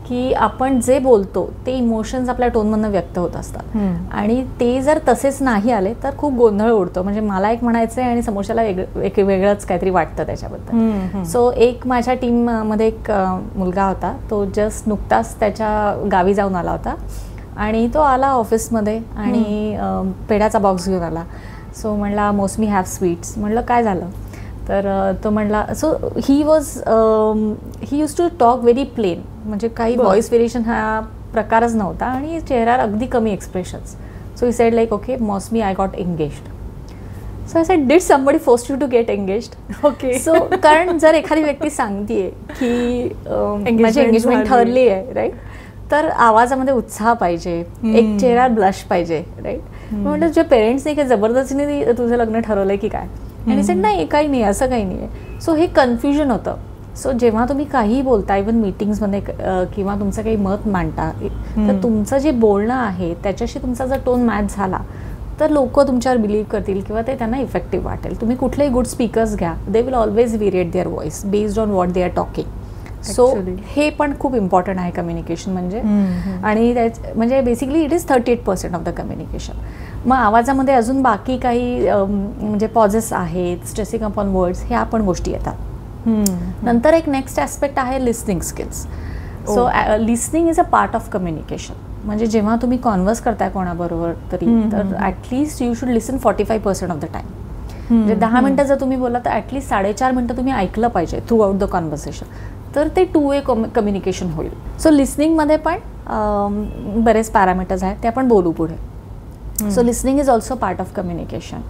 की आपण जे बोलतो ते इमोशन्स आपल्या टोनमधनं व्यक्त होत असतात, आणि ते जर तसेच नाही आले तर खूप गोंधळ उडतो. म्हणजे मला एक म्हणायचं आहे आणि समोरच्याला एक वेगळंच काहीतरी वाटतं त्याच्याबद्दल. सो एक माझ्या टीममध्ये एक मुलगा होता, तो जस्ट नुकताच त्याच्या गावी जाऊन आला होता आणि तो आला ऑफिसमध्ये आणि पेढ्याचा बॉक्स घेऊन आला. सो म्हणला मोस्मी हॅव स्वीट्स. म्हणलं काय झालं? तर तो म्हणला, so he use to talk very plain, म्हणजे काही व्हॉइस व्हेरिएशन हा प्रकारच नव्हता आणि चेहऱ्यावर अगदी कमी expressions. So he said like okay Mausami, I got engaged. So I said, did somebody force you to get engaged? Okay. So कारण जर एखादी व्यक्ती सांगतेय की माझी एंगेजमेंट ठरली आहे, राईट, तर आवाजामध्ये उत्साह पाहिजे, एक चेहरा ब्लश पाहिजे, राईट? म्हटलं तुझ्या पेरेंट्सने काही जबरदस्तीने तुझं लग्न ठरवलंय की काय? आणि सेड नाही, काही नाही, असं काही नाही आहे. सो हे कन्फ्युजन होतं. सो जेव्हा तुम्ही काही बोलता, इव्हन मीटिंग्समध्ये किंवा तुमचं काही मत मांडता, तर तुमचं जे बोलणं आहे त्याच्याशी तुमचा जर टोन मॅच झाला तर लोक तुमच्यावर बिलीव्ह करतील किंवा ते त्यांना इफेक्टिव्ह वाटेल. तुम्ही कुठलेही गुड स्पीकर्स घ्या, they will always variate their voice based on what they are talking. So हे पण खूप इम्पॉर्टंट आहे कम्युनिकेशन म्हणजे. आणि म्हणजे basically it is 38% of the communication. मग आवाजामध्ये अजून बाकी काही म्हणजे पॉजेस आहेत, स्ट्रेसिंग अपॉन वर्ड्स, ह्या पण गोष्टी येतात. नंतर एक नेक्स्ट ॲस्पेक्ट आहे listening skills. So listening is a part of communication. म्हणजे जेव्हा तुम्ही कॉन्व्हर्स करताय कोणाबरोबर तरी, तर at least you should listen 45% of the time. म्हणजे 10 मिनटं जर तुम्ही बोला तर ॲटलिस्ट 4.5 मिनटं तुम्ही ऐकलं पाहिजे थ्रू आउट द कॉन्व्हर्सेशन, तर ते 2-way कम्युनिकेशन होईल. सो लिसनिंगमध्ये पण बरेच पॅरामीटर्स आहेत, ते आपण बोलू पुढे. So listening is also part of communication.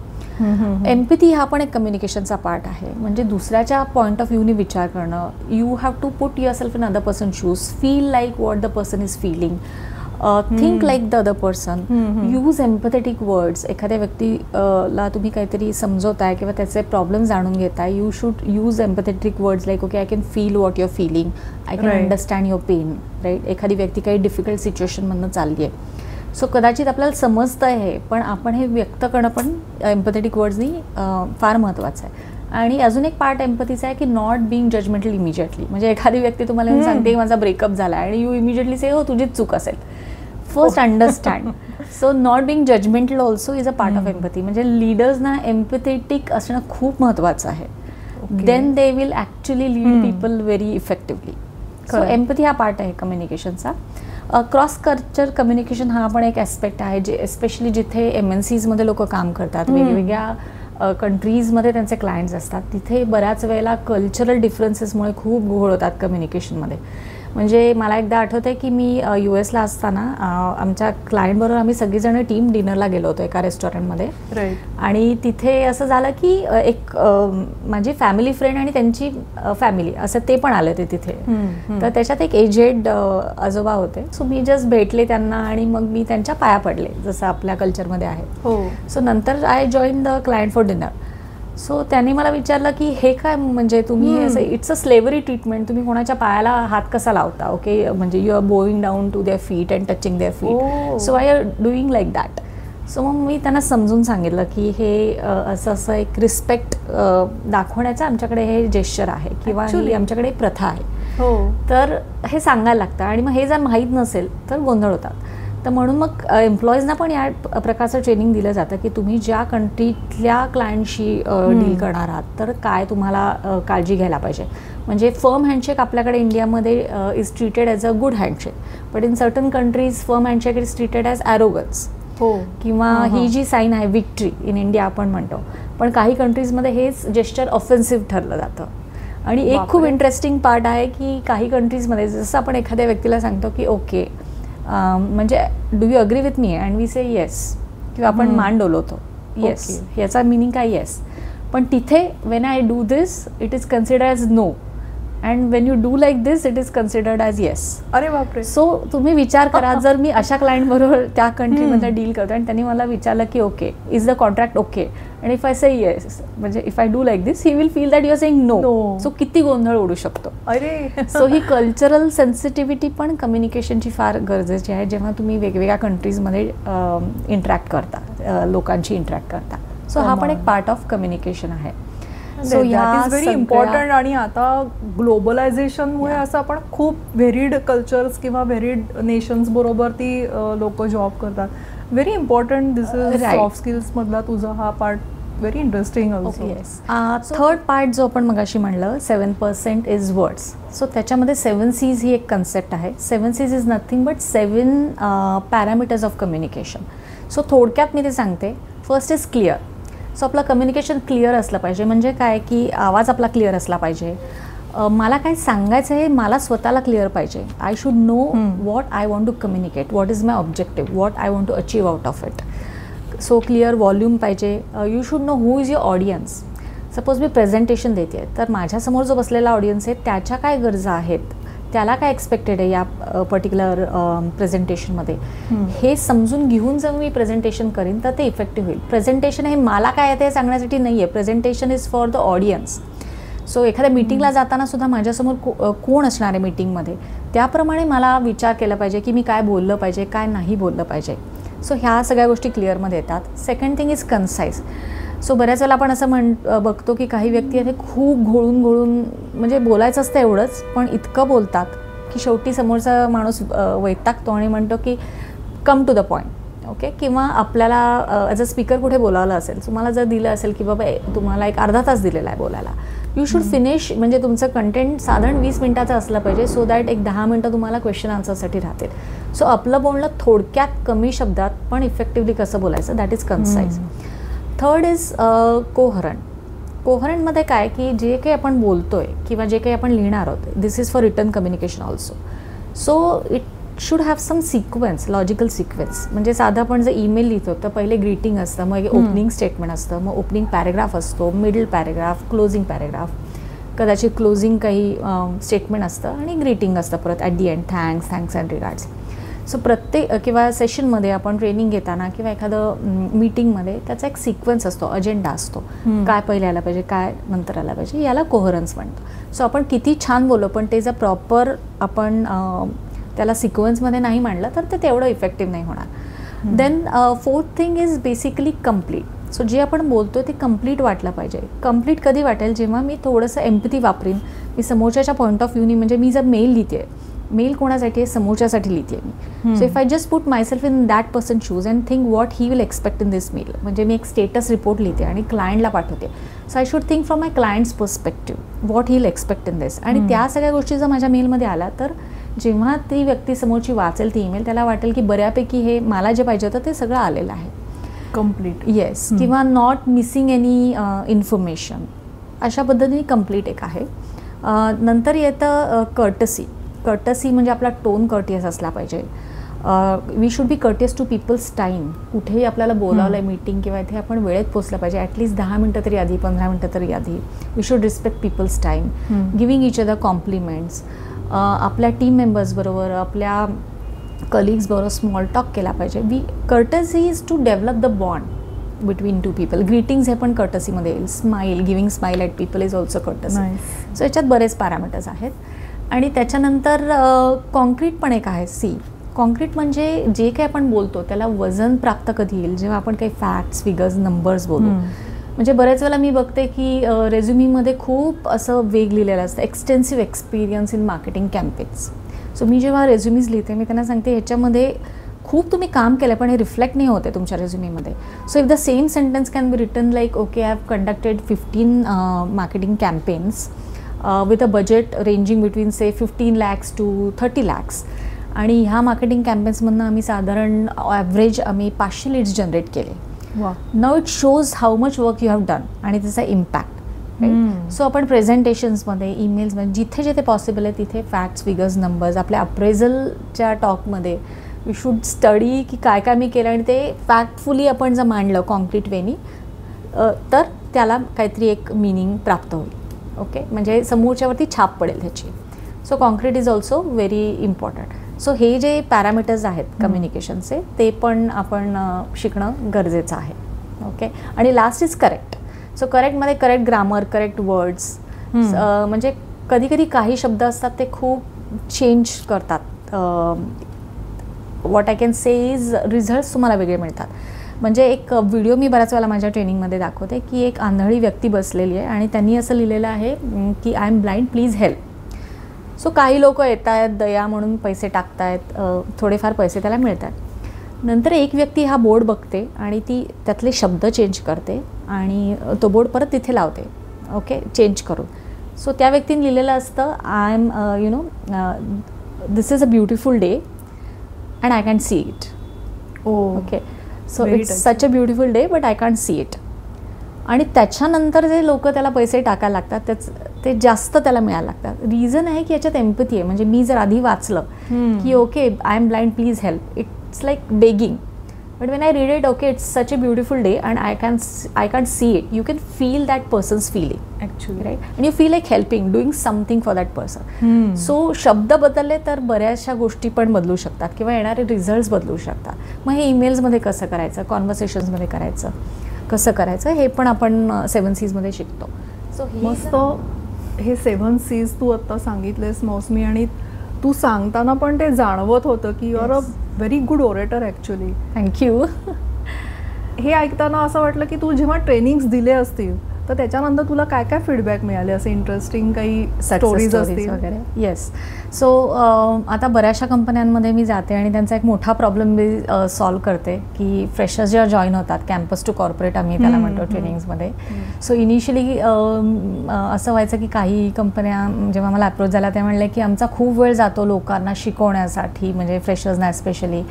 Empathy हा पण एक कम्युनिकेशनचा पार्ट आहे. म्हणजे दुसऱ्याच्या पॉईंट ऑफ व्ह्यूने विचार करणं. You have to put yourself in other person shoes, feel like what the person is feeling, think like the other person, use empathetic words. एखाद्या व्यक्तीला तुम्ही काहीतरी समजवताय किंवा त्याचे प्रॉब्लेम जाणून घेताय, you should use empathetic words like okay I can feel what your feeling, I can understand your pain, right? एखादी व्यक्ती काही डिफिकल्ट सिच्युएशनमधनं चालली आहे, सो कदाचित आपल्याला समजतं आहे, पण आपण हे व्यक्त करणं पण एम्पॅथेटिक वर्ड्सनी फार महत्त्वाचं आहे. आणि अजून एक पार्ट एम्पॅथीचा आहे की नॉट बिंग जजमेंटल इमिजिएटली. म्हणजे एखादी व्यक्ती तुम्हाला येऊन सांगते की माझा ब्रेकअप झाला आणि यू इमिजिएटली से हो तुझीच चूक असेल. First understand. So not being judgmental also is a part of empathy. म्हणजे लीडर्सना एम्पॅथेटिक असणं खूप महत्त्वाचं आहे. Then they will actually lead people very effectively. So empathy हा पार्ट आहे कम्युनिकेशनचा. क्रॉस कल्चर कम्युनिकेशन हा पण एक ॲस्पेक्ट आहे, जे एस्पेशली जिथे MNCsमध्ये लोक काम करतात, वेगवेगळ्या कंट्रीजमध्ये त्यांचे क्लायंट्स असतात, तिथे बऱ्याच वेळेला कल्चरल डिफरन्सेसमुळे खूप घोळ होतात कम्युनिकेशनमध्ये. म्हणजे मला एकदा आठवतं आहे की मी US असताना आमच्या क्लायंटबरोबर आम्ही सगळीजणं टीम डिनरला गेलो होतो एका रेस्टॉरंटमध्ये. राईट. आणि तिथे असं झालं की एक माझी फॅमिली फ्रेंड आणि त्यांची फॅमिली असं ते पण आले ते तिथे. तर त्याच्यात एक एजेड आजोबा होते. सो मी जस्ट भेटले त्यांना आणि मग मी त्यांच्या पाया पडले, जसं आपल्या कल्चरमध्ये आहे. हो. सो नंतर I join the client for dinner. So त्यांनी मला विचारलं की हे काय, म्हणजे तुम्ही असं इट्स अ स्लेव्हरी ट्रीटमेंट, तुम्ही कोणाच्या पायाला हात कसा लावता? ओके, म्हणजे you are bowing down to their feet and touching their feet, so I are doing like that. So मग मी त्यांना समजून सांगितलं की हे असं एक रिस्पेक्ट दाखवण्याचं आमच्याकडे हे जेस्चर आहे किंवा ही आमच्याकडे प्रथा आहे. तर हे सांगायला लागतं आणि मग हे जर माहीत नसेल तर गोंधळ होतात. तर म्हणून मग एम्प्लॉईजना पण या प्रकारचं ट्रेनिंग दिलं जातं की तुम्ही ज्या कंट्रीतल्या क्लायंटशी डील करणार आहात तर काय तुम्हाला काळजी घ्यायला पाहिजे. म्हणजे फर्म हँडशेक आपल्याकडे इंडियामध्ये is treated as a good handshake, but in certain countries firm handshake is treated as arrogance किंवा ही जी साईन आहे विक्ट्री इन इंडिया आपण म्हणतो, पण काही कंट्रीजमध्ये हेच जेस्चर ऑफेन्सिव्ह ठरलं जातं. आणि एक खूप इंटरेस्टिंग पार्ट आहे की काही कंट्रीजमध्ये जसं आपण एखाद्या व्यक्तीला सांगतो की ओके म्हणजे do you agree with me and we say yes, किंवा आपण मान डोलवतो येस, याचा मिनिंग काय येस, पण तिथे when I do this it is considered as no and when you do like this it is considered as yes. अरे बापरे. सो तुम्ही विचार करा, जर मी अशा क्लायंट बरोबर त्या कंट्रीमध्ये डील करतो आणि त्यांनी मला विचारलं की okay is the contract okay, and if I say yes म्हणजे if I do like this he will feel that you are saying no. So किती गोंधळ उडू शकतो. अरे सो ही कल्चरल सेन्सिटिव्हिटी पण कम्युनिकेशनची फार गरजेची आहे जेव्हा तुम्ही वेगवेगळ्या कंट्रीजमध्ये इंटरॅक्ट करता, लोकांशी इंटरॅक्ट करता. सो हा पण एक पार्ट ऑफ कम्युनिकेशन आहे. So that is very important. आणि आता ग्लोबलायझेशनमुळे असं आपण खूप व्हेरीड कल्चर्स किंवा व्हेरीड नेशन्स बरोबर ती लोक जॉब करतात. Very important. This is soft skills मधला तुझा हा part very interesting also. Third part जो आपण मगाशी म्हणलं 7% इज वर्ड्स. सो त्याच्यामध्ये 7 C's ही एक कन्सेप्ट आहे. 7 C's is nothing but 7 parameters of communication. So थोडक्यात मी ते सांगते. First is clear. सो आपलं कम्युनिकेशन क्लिअर असलं पाहिजे. म्हणजे काय की आवाज आपला क्लिअर असला पाहिजे. मला काय सांगायचं आहे मला स्वतःला क्लिअर पाहिजे. I should know what I want to communicate, what is my objective, what I want to achieve out of it. So clear volume पाहिजे. You should know who is your audience. Suppose मी presentation देते आहे तर माझ्यासमोर जो बसलेला audience आहे त्याच्या काय गरजा आहेत, त्याला काय एक्सपेक्टेड आहे या पर्टिक्युलर प्रेझेंटेशनमध्ये, हे समजून घेऊन जर मी प्रेझेंटेशन करीन तर ते इफेक्टिव्ह होईल. प्रेझेंटेशन हे मला काय आहे ते सांगण्यासाठी नाही आहे. Presentation is for the audience. So एखाद्या मीटिंगला जाताना सुद्धा माझ्यासमोर कोण असणार आहे मीटिंगमध्ये, त्याप्रमाणे मला विचार केला पाहिजे की मी काय बोललं पाहिजे, काय नाही बोललं पाहिजे. सो ह्या सगळ्या गोष्टी क्लिअरमध्ये येतात. Second thing is concise. So बऱ्याच वेळेला आपण असं बघतो की काही व्यक्ती आहे खूप घोळून म्हणजे बोलायचं असतं एवढंच, पण इतकं बोलतात की शेवटी समोरचा माणूस वैतागतो आणि म्हणतो की come to the point. Okay. किंवा आपल्याला ॲज अ स्पीकर कुठे बोलावलं असेल, तुम्हाला जर दिलं असेल की बाबा तुम्हाला एक अर्धा तास दिलेला आहे बोलायला, यू शुड फिनिश. म्हणजे तुमचं कंटेंट साधारण 20 मिनिटाचं असलं पाहिजे सो दॅट एक 10 मिनटं तुम्हाला क्वेश्चन आन्सरसाठी राहतील. सो आपलं बोलणं थोडक्यात कमी शब्दात पण इफेक्टिव्हली कसं बोलायचं, that is concise. Third is coherent. कोहरंटमध्ये काय की जे काही आपण बोलतोय किंवा जे काही आपण लिहिणार आहोत, this is for written communication also. So it should have some sequence, logical sequence. म्हणजे साधं आपण जर ईमेल लिहितो तर पहिले ग्रीटिंग असतं, मग ओपनिंग स्टेटमेंट असतं, मग ओपनिंग पॅरेग्राफ असतो, मिडल पॅरेग्राफ, क्लोजिंग पॅरेग्राफ, कदाचित क्लोजिंग काही स्टेटमेंट असतं आणि ग्रीटिंग असतं परत at the end, thanks and regards. So प्रत्येक किंवा सेशनमध्ये आपण ट्रेनिंग घेताना किंवा एखादं मीटिंगमध्ये त्याचा एक सिक्वेन्स असतो, अजेंडा असतो, काय पहिले आला पाहिजे, काय नंतर आला पाहिजे, याला कोहरन्स म्हणतो. सो आपण किती छान बोललो पण ते जर प्रॉपर आपण त्याला सिक्वेन्समध्ये नाही मांडलं तर ते तेवढं इफेक्टिव्ह नाही होणार. Then fourth thing is basically complete. So जे आपण बोलतो ते कम्प्लीट वाटलं पाहिजे. कम्प्लीट कधी वाटेल, जेव्हा मी थोडंसं एम्पॅथी वापरीन. मी समोरच्याच्या पॉईंट ऑफ व्ह्यूनी, म्हणजे मी जर मेल लिहिते, मेल कोणासाठी आहे, समोरच्यासाठी लिहिते मी. So if I just put myself in that person shoes and think what he will expect in this mail. म्हणजे मी एक स्टेटस रिपोर्ट लिहिते आणि क्लायंटला पाठवते. So I should think from my client's perspective what he will expect in this. आणि त्या सगळ्या गोष्टी जर माझ्या मेलमध्ये आल्या तर जेव्हा ती व्यक्ती समोरची वाचेल ती ईमेल, त्याला वाटेल की बऱ्यापैकी हे मला जे पाहिजे होतं ते सगळं आलेलं आहे, कम्प्लीट. येस. किंवा नॉट मिसिंग एनी इन्फॉर्मेशन. अशा पद्धतीने कम्प्लीट एक आहे. नंतर येतं कर्टसी. कर्टसी म्हणजे आपला टोन कर्टियस असला पाहिजे. We should be courteous to people's time. कुठेही आपल्याला बोलावलं आहे मीटिंग किंवा इथे आपण वेळेत पोचलं पाहिजे, ॲटलीस्ट 10 मिनटं तरी आधी, 15 मिनटं तरी आधी. We should respect people's time, giving each other compliments. आपल्या टीम मेंबर्सबरोबर, आपल्या कलिग्सबरोबर स्मॉल टॉक केला पाहिजे. Courtesy is to develop the bond between two people. Greetings हे पण कर्टसीमध्ये येईल. Smile, giving smile at people is also courtesy. So याच्यात बरेच पॅरामीटर्स आहेत. आणि त्याच्यानंतर कॉन्क्रीट पण एक आहे, सी. कॉन्क्रीट म्हणजे जे काही आपण बोलतो त्याला वजन प्राप्त कधी येईल, जेव्हा आपण काही फॅक्ट्स, फिगर्स, नंबर्स बोलू. म्हणजे बऱ्याच वेळेला मी बघते की रेझ्युमीमध्ये खूप असं वेग लिहिलेलं असतं, extensive experience in marketing campaigns. So मी जेव्हा रेझ्युमीज लिहिते मी त्यांना सांगते ह्याच्यामध्ये खूप तुम्ही काम केलं पण हे रिफ्लेक्ट नाही होते तुमच्या रेझ्युमीमध्ये. So if the same sentence can be written like okay I have conducted 15 marketing campaigns with a budget ranging between say 15 lakhs to 30 lakhs, आणि ह्या मार्केटिंग कॅम्पेन्समधनं आम्ही साधारण ॲव्हरेज आम्ही 500 लीड्स जनरेट केले. Now it shows how much work you have done आणि त्याचा impact. So आपण प्रेझेंटेशन्समध्ये, ईमेल्समध्ये, जिथे जिथे पॉसिबल आहे तिथे फॅक्ट्स, फिगर्स, नंबर्स, आपल्या अप्रेझलच्या टॉकमध्ये वी शूड स्टडी की काय काय मी केलं आणि ते फॅक्टफुली आपण जर मांडलं कॉन्क्रीट वेनी तर त्याला काहीतरी एक मिनिंग प्राप्त होईल. ओके, म्हणजे समोरच्यावरती छाप पडेल त्याची. So concrete is also very important. So हे जे पॅरामीटर्स आहेत कम्युनिकेशनचे ते पण आपण शिकणं गरजेचं आहे. ओके, आणि लास्ट इज करेक्ट. सो करेक्टमध्ये करेक्ट ग्रामर, करेक्ट वर्ड्स. म्हणजे कधी कधी काही शब्द असतात ते खूप चेंज करतात. What I can say is results तुम्हाला वेगळे मिळतात. म्हणजे एक व्हिडिओ मी बऱ्याच वेळेला माझ्या ट्रेनिंगमध्ये दाखवते की एक आंधळी व्यक्ती बसलेली आहे आणि त्यांनी असं लिहिलेलं आहे की I am blind, please help. So काही लोक येत आहेत, दया म्हणून पैसे टाकतायत, थोडेफार पैसे त्याला मिळतात. नंतर एक व्यक्ती हा बोर्ड बघते आणि ती त्यातले शब्द चेंज करते आणि तो बोर्ड परत तिथे लावते. ओके, चेंज करून. सो त्या व्यक्तीने लिहिलेलं असतं I am this is a beautiful day and I can't see it. Okay, so it's such a beautiful day but I can't see it. आणि त्याच्यानंतर जे लोक त्याला पैसे टाकायला लागतात ते जास्त त्याला मिळायला लागतात. रिझन आहे की याच्यात एम्पथी आहे. म्हणजे मी जर आधी वाचलं की okay I am blind, please help, it's like begging. But when I read it, okay it's such a beautiful day and I can't see it. You can feel that person's feeling actually, right, and you feel like helping, doing something for that person. So शब्द बदलले तर बऱ्याचशा गोष्टी पण बदलू शकतात किंवा येणारे रिझल्ट्स बदलू शकतात. मग हे ईमेल्समध्ये कसं करायचं, कॉन्व्हर्सेशन्समध्ये करायचं कसं करायचं हे पण आपण 7 C's मध्ये शिकतो. सो मस्त हे 7 C's तू आत्ता सांगितलेस मौसमी, आणि तू सांगताना पण ते जाणवत होतं की you are a very good orator actually. Thank you. हे ऐकताना असं वाटलं की तू जेव्हा ट्रेनिंग्स दिले असतील तर त्याच्यानंतर तुला काय काय फीडबॅक मिळाले, असे इंटरेस्टिंग काही स्टोरीज असतील वगैरे? येस. सो आता बऱ्याचशा कंपन्यांमध्ये मी जाते आणि त्यांचा एक मोठा प्रॉब्लेम मी सॉल्व करते की फ्रेशर्स जेव्हा जॉईन होतात, कॅम्पस टू कॉर्पोरेट आम्ही त्याला म्हणतो ट्रेनिंग्समध्ये. सो इनिशियली असं व्हायचं की काही कंपन्या जेव्हा मला अप्रोच झाला त्या म्हणल्या की आमचा खूप वेळ जातो लोकांना शिकवण्यासाठी, म्हणजे फ्रेशर्सना स्पेशली,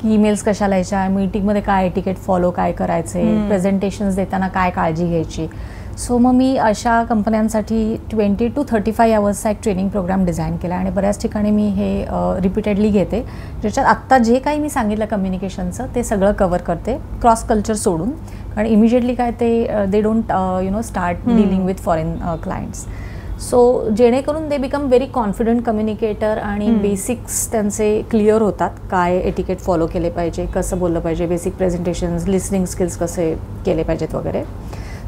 की ईमेल्स कशा लिहायच्या, मीटिंगमध्ये काय एटिकेट फॉलो काय करायचे, प्रेझेंटेशन्स देताना काय काळजी घ्यायची. सो मग मी अशा कंपन्यांसाठी 20 to 35 आवर्सचा एक ट्रेनिंग प्रोग्राम डिझाईन केला आणि बऱ्याच ठिकाणी मी हे रिपीटेडली घेते, ज्याच्यात आत्ता जे काही मी सांगितलं कम्युनिकेशनचं ते सगळं कवर करते, क्रॉस कल्चर सोडून. कारण इमिजिएटली काय ते they don't start dealing with foreign clients. So जेणेकरून they become very confident communicator आणि बेसिक्स त्यांचे क्लिअर होतात, काय एटिकेट फॉलो केले पाहिजे, कसं बोललं पाहिजे, बेसिक प्रेझेंटेशन्स, लिसनिंग स्किल्स कसे केले पाहिजेत वगैरे.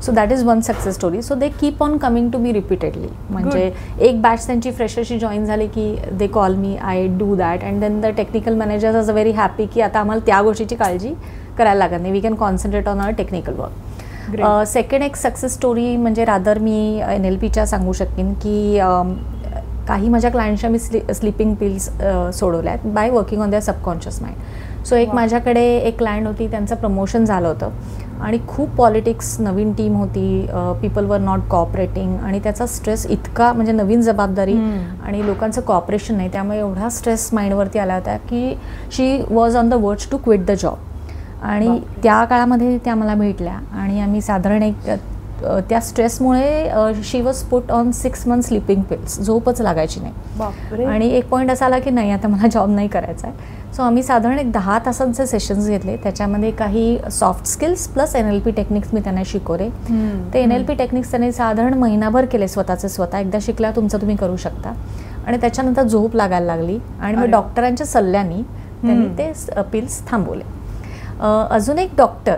So that is one success story. So they keep on coming to me repeatedly. म्हणजे एक बॅच त्यांची फ्रेशरशी जॉईन झाली की they call me, I do that, and then the technical managers are very happy की आता आम्हाला त्या गोष्टीची काळजी करायला लागत नाही, we can concentrate on our technical work. Second एक सक्सेस स्टोरी म्हणजे रादर मी NLPच्या सांगू शकेन की काही माझ्या क्लायंटच्या मी स्लीपिंग पिल्स सोडवल्या आहेत by working on their subconscious mind. So एक माझ्याकडे एक क्लायंट होती, त्यांचं प्रमोशन झालं होतं आणि खूप पॉलिटिक्स, नवीन टीम होती, पीपल वर नॉट कॉपरेटिंग आणि त्याचा स्ट्रेस इतका, म्हणजे नवीन जबाबदारी आणि लोकांचं कॉपरेशन नाही, त्यामुळे एवढा स्ट्रेस माइंडवरती आला होता की she was on the words to quit the job. आणि त्या काळामध्ये त्या मला भेटल्या आणि आम्ही साधारण एक त्या स्ट्रेसमुळे she was put on 6 months sleeping pills, झोपच लागायची नाही. आणि एक पॉईंट असा आला की नाही आता मला जॉब नाही करायचा आहे. सो आम्ही साधारण एक 10 तासांचे सेशन्स घेतले, त्याच्यामध्ये काही soft skills plus NLP techniques मी त्यांना शिकवले. ते NLP टेक्निक्स त्यांनी साधारण महिनाभर केले स्वतःचे स्वतः, एकदा शिकल्या तुमचं तुम्ही करू शकता. आणि त्याच्यानंतर झोप लागायला लागली आणि मग डॉक्टरांच्या सल्ल्याने त्यांनी ते पिल्स थांबवले. अजून एक डॉक्टर,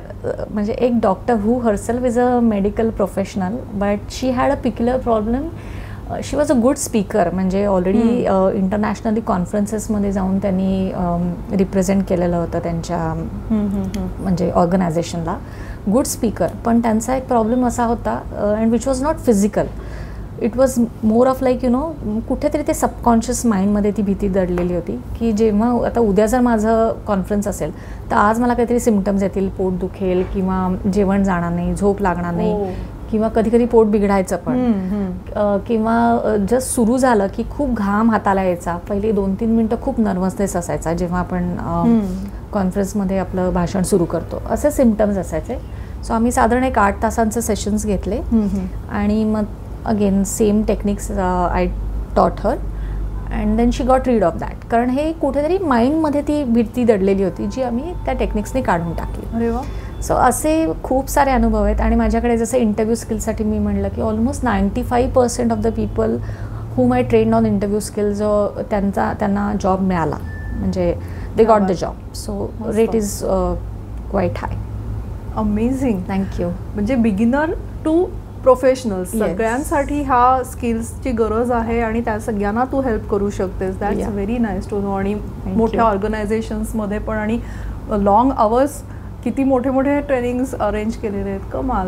म्हणजे एक doctor who herself is a medical professional but she had a peculiar problem she was a good speaker, म्हणजे ऑलरेडी इंटरनॅशनली कॉन्फरन्सेसमध्ये जाऊन त्यांनी रिप्रेझेंट केलेलं होतं त्यांच्या म्हणजे ऑर्गनायझेशनला. गुड स्पीकर, पण त्यांचा एक प्रॉब्लेम असा होता and which was not physical, it was more of like you know कुठेतरी ते सबकॉन्शियस माइंडमध्ये ती भीती दडलेली होती की जेव्हा आता उद्या जर माझं कॉन्फरन्स असेल तर आज मला काहीतरी सिम्पटम्स येतील, पोट दुखेल किंवा जेवण जाणार नाही, झोप लागणार नाही, किंवा कधी कधी पोट बिघडायचं पण, किंवा जस्ट सुरू झालं की खूप घाम हाताला यायचा, पहिले 2-3 मिनटं खूप नर्वसनेस असायचा जेव्हा आपण कॉन्फरन्समध्ये आपलं भाषण सुरू करतो, असे सिम्पटम्स असायचे. सो आम्ही साधारण एक 8 तासांचे सेशन्स घेतले आणि मग again same techniques I taught her and then she got rid of that. कारण हे कुठेतरी माइंडमध्ये ती भीती दडलेली होती जी आम्ही त्या टेक्निक्सने काढून टाकली. अरे वा. सो असे खूप सारे अनुभव आहेत. आणि माझ्याकडे जसं इंटरव्ह्यू स्किल्ससाठी मी म्हणलं की almost 95% of the people whom I trained on interview skills त्यांना जॉब मिळाला, म्हणजे they got the job. So rate is quite high. Amazing. Thank you. म्हणजे बिगिनर टू प्रोफेशनल्स सगळ्यांसाठी ह्या स्किल्सची गरज आहे आणि त्या सगळ्यांना तू हेल्प करू शकतेस. That's very nice to know. आणि मोठ्या ऑर्गनायझेशन्समध्ये पण आणि लॉंग आवर्स किती मोठे मोठे ट्रेनिंग्स अरेंज केलेले आहेत. कमाल.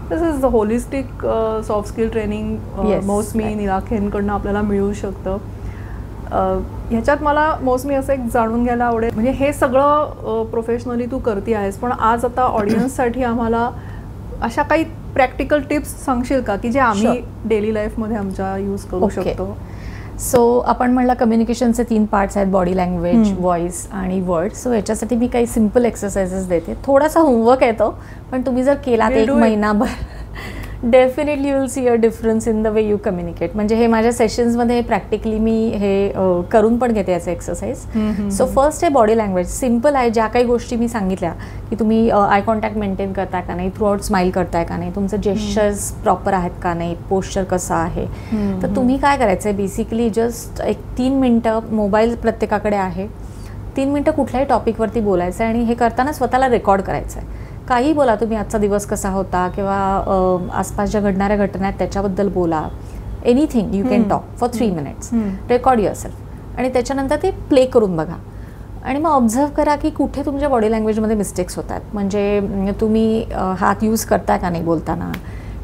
This is the holistic soft skill training Mausami निलाखेंकडनं आपल्याला मिळू शकतं. ह्याच्यात मला मौसमी असं एक जाणून घ्यायला आवडेल, म्हणजे हे सगळं प्रोफेशनली तू करते आहेस, पण आज आता ऑडियन्ससाठी आम्हाला अशा काही प्रॅक्टिकल टिप्स सांगशील का की जे आम्ही डेली लाईफमध्ये आमच्या यूज करू शकतो? सो आपण म्हणलं कम्युनिकेशनचे 3 पार्ट्स आहेत, बॉडी लँग्वेज, व्हॉइस आणि वर्ड्स. सो याच्यासाठी मी काही सिम्पल एक्सरसाइजेस देते. थोडासा होमवर्क येतो, पण तुम्ही जर केला तर 1 महिनाभर definitely you will see a difference in the way you communicate. म्हणजे हे माझ्या सेशन्समध्ये प्रॅक्टिकली मी हे करून पण घेते याचे एक्सरसाइज. सो फर्स्ट आहे बॉडी लँग्वेज. सिम्पल आहे. ज्या काही गोष्टी मी सांगितल्या की तुम्ही आय कॉन्टॅक्ट मेंटेन करताय का नाही, थ्रू आउट स्माईल करताय का नाही, तुमचं जेस्चर्स प्रॉपर आहेत का नाही, पोश्चर कसं आहे, तर तुम्ही काय करायचं आहे बेसिकली जस्ट एक 3 मिनटं मोबाईल प्रत्येकाकडे आहे, 3 मिनटं कुठल्याही टॉपिकवरती बोलायचं आहे आणि हे करताना स्वतःला रेकॉर्ड करायचं आहे. काही बोला तुम्ही, आजचा दिवस कसा होता किंवा आसपास ज्या घडणाऱ्या घटना आहेत त्याच्याबद्दल बोला. Anything you can talk for 3 minutes. Record yourself आणि त्याच्यानंतर ते प्ले करून बघा आणि मग ऑब्झर्व करा की कुठे तुमच्या बॉडी लँग्वेजमध्ये मिस्टेक्स होत आहेत. म्हणजे तुम्ही हात यूज करताय का नाही बोलताना,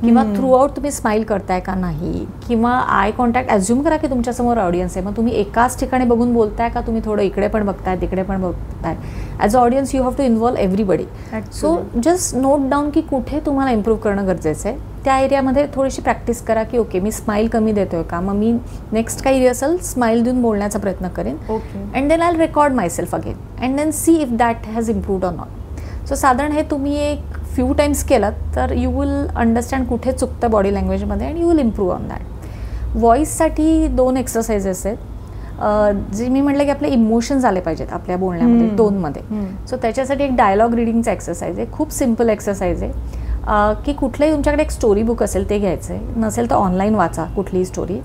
किंवा थ्रू आउट तुम्ही स्माईल करताय का नाही, किंवा आय कॉन्टॅक्ट ॲज्युम करा की तुमच्यासमोर ऑडियन्स आहे, मग तुम्ही एकाच ठिकाणी बघून बोलताय का तुम्ही थोडं इकडे पण बघताय तिकडे पण बघताय. As a audience you have to involve everybody. So just note down की कुठे तुम्हाला इम्प्रूव्ह करणं गरजेचं आहे. त्या एरियामध्ये थोडीशी प्रॅक्टिस करा की ओके मी स्माईल कमी देतोय का, मग मी नेक्स्ट काही रिहर्सल स्माईल देऊन बोलण्याचा प्रयत्न करेन. And then I will record myself again and then see if that has improved or not. So साधारण हे तुम्ही एक फ्यू टाइम्स केलं तर यू विल अंडरस्टँड कुठे चुकतं बॉडी लँग्वेजमध्ये and you will improve on that. व्हॉइससाठी 2 एक्सरसाइजेस आहेत जे मी म्हटलं की आपले इमोशन्स आले पाहिजेत आपल्या बोलण्यामध्ये, टोनमध्ये. सो त्याच्यासाठी एक डायलॉग रिडिंगचा एक्सरसाइज आहे. खूप सिम्पल एक्सरसाइज आहे की कुठलंही तुमच्याकडे एक स्टोरी बुक असेल ते घ्यायचं आहे, नसेल तर ऑनलाईन वाचा कुठलीही स्टोरी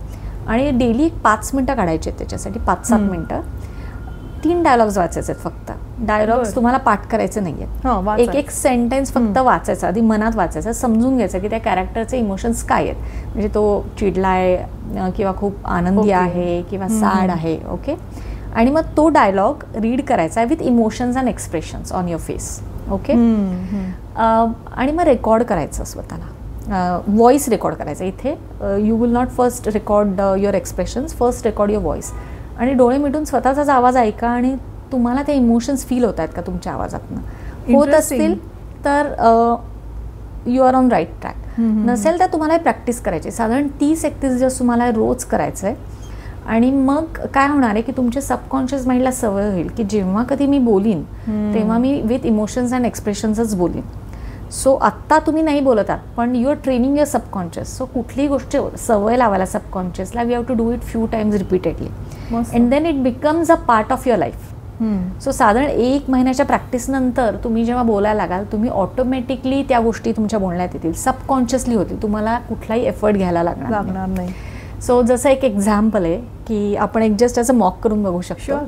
आणि डेली 5 मिनटं काढायची आहेत त्याच्यासाठी, 5-7 मिनटं. 3 डायलॉग्स वाचायचे आहेत फक्त. डायलॉग्स तुम्हाला पाठ करायचे नाही आहेत, एक सेंटेन्स फक्त वाचायचा, आधी मनात वाचायचं, समजून घ्यायचं की त्या कॅरेक्टरचे इमोशन्स काय आहेत. म्हणजे तो चिडलाय किंवा खूप आनंदी आहे किंवा सॅड आहे. ओके. आणि मग तो डायलॉग रीड करायचा with emotions and expressions on your face. Okay. आणि मग रेकॉर्ड करायचं स्वतःला, व्हॉइस रेकॉर्ड करायचं. इथे you will not first record your expressions, first record your voice. आणि डोळे मिटून स्वतःचाच आवाज ऐका आणि तुम्हाला ते इमोशन्स फील होत आहेत का तुमच्या आवाजातनं. होत असतील तर you are on right track. नसेल तर तुम्हाला प्रॅक्टिस करायची. साधारण 30-31 दिवस तुम्हाला रोज करायचं आहे. आणि मग काय होणार आहे की तुमच्या सबकॉन्शियस माइंडला सवय होईल की जेव्हा कधी मी बोलीन तेव्हा मी विथ इमोशन्स अँड एक्सप्रेशन्सच बोलीन. सो आत्ता तुम्ही नाही बोलत आहात पण you are training your subconscious. So कुठलीही गोष्ट सवय लावायला सबकॉन्शियसला we have to do it few times repeatedly and then it becomes a part of your life. So साधारण 1 महिन्याच्या प्रॅक्टिसनंतर तुम्ही जेव्हा बोलायला लागाल तुम्ही ऑटोमॅटिकली त्या गोष्टी तुमच्या बोलण्यात येतील, सबकॉन्शियसली होतील, तुम्हाला कुठलाही एफर्ट घ्यायला लागणार नाही. सो जसं एक एक्झाम्पल आहे की आपण एक जस्ट असं मॉक करून बघू शकतो.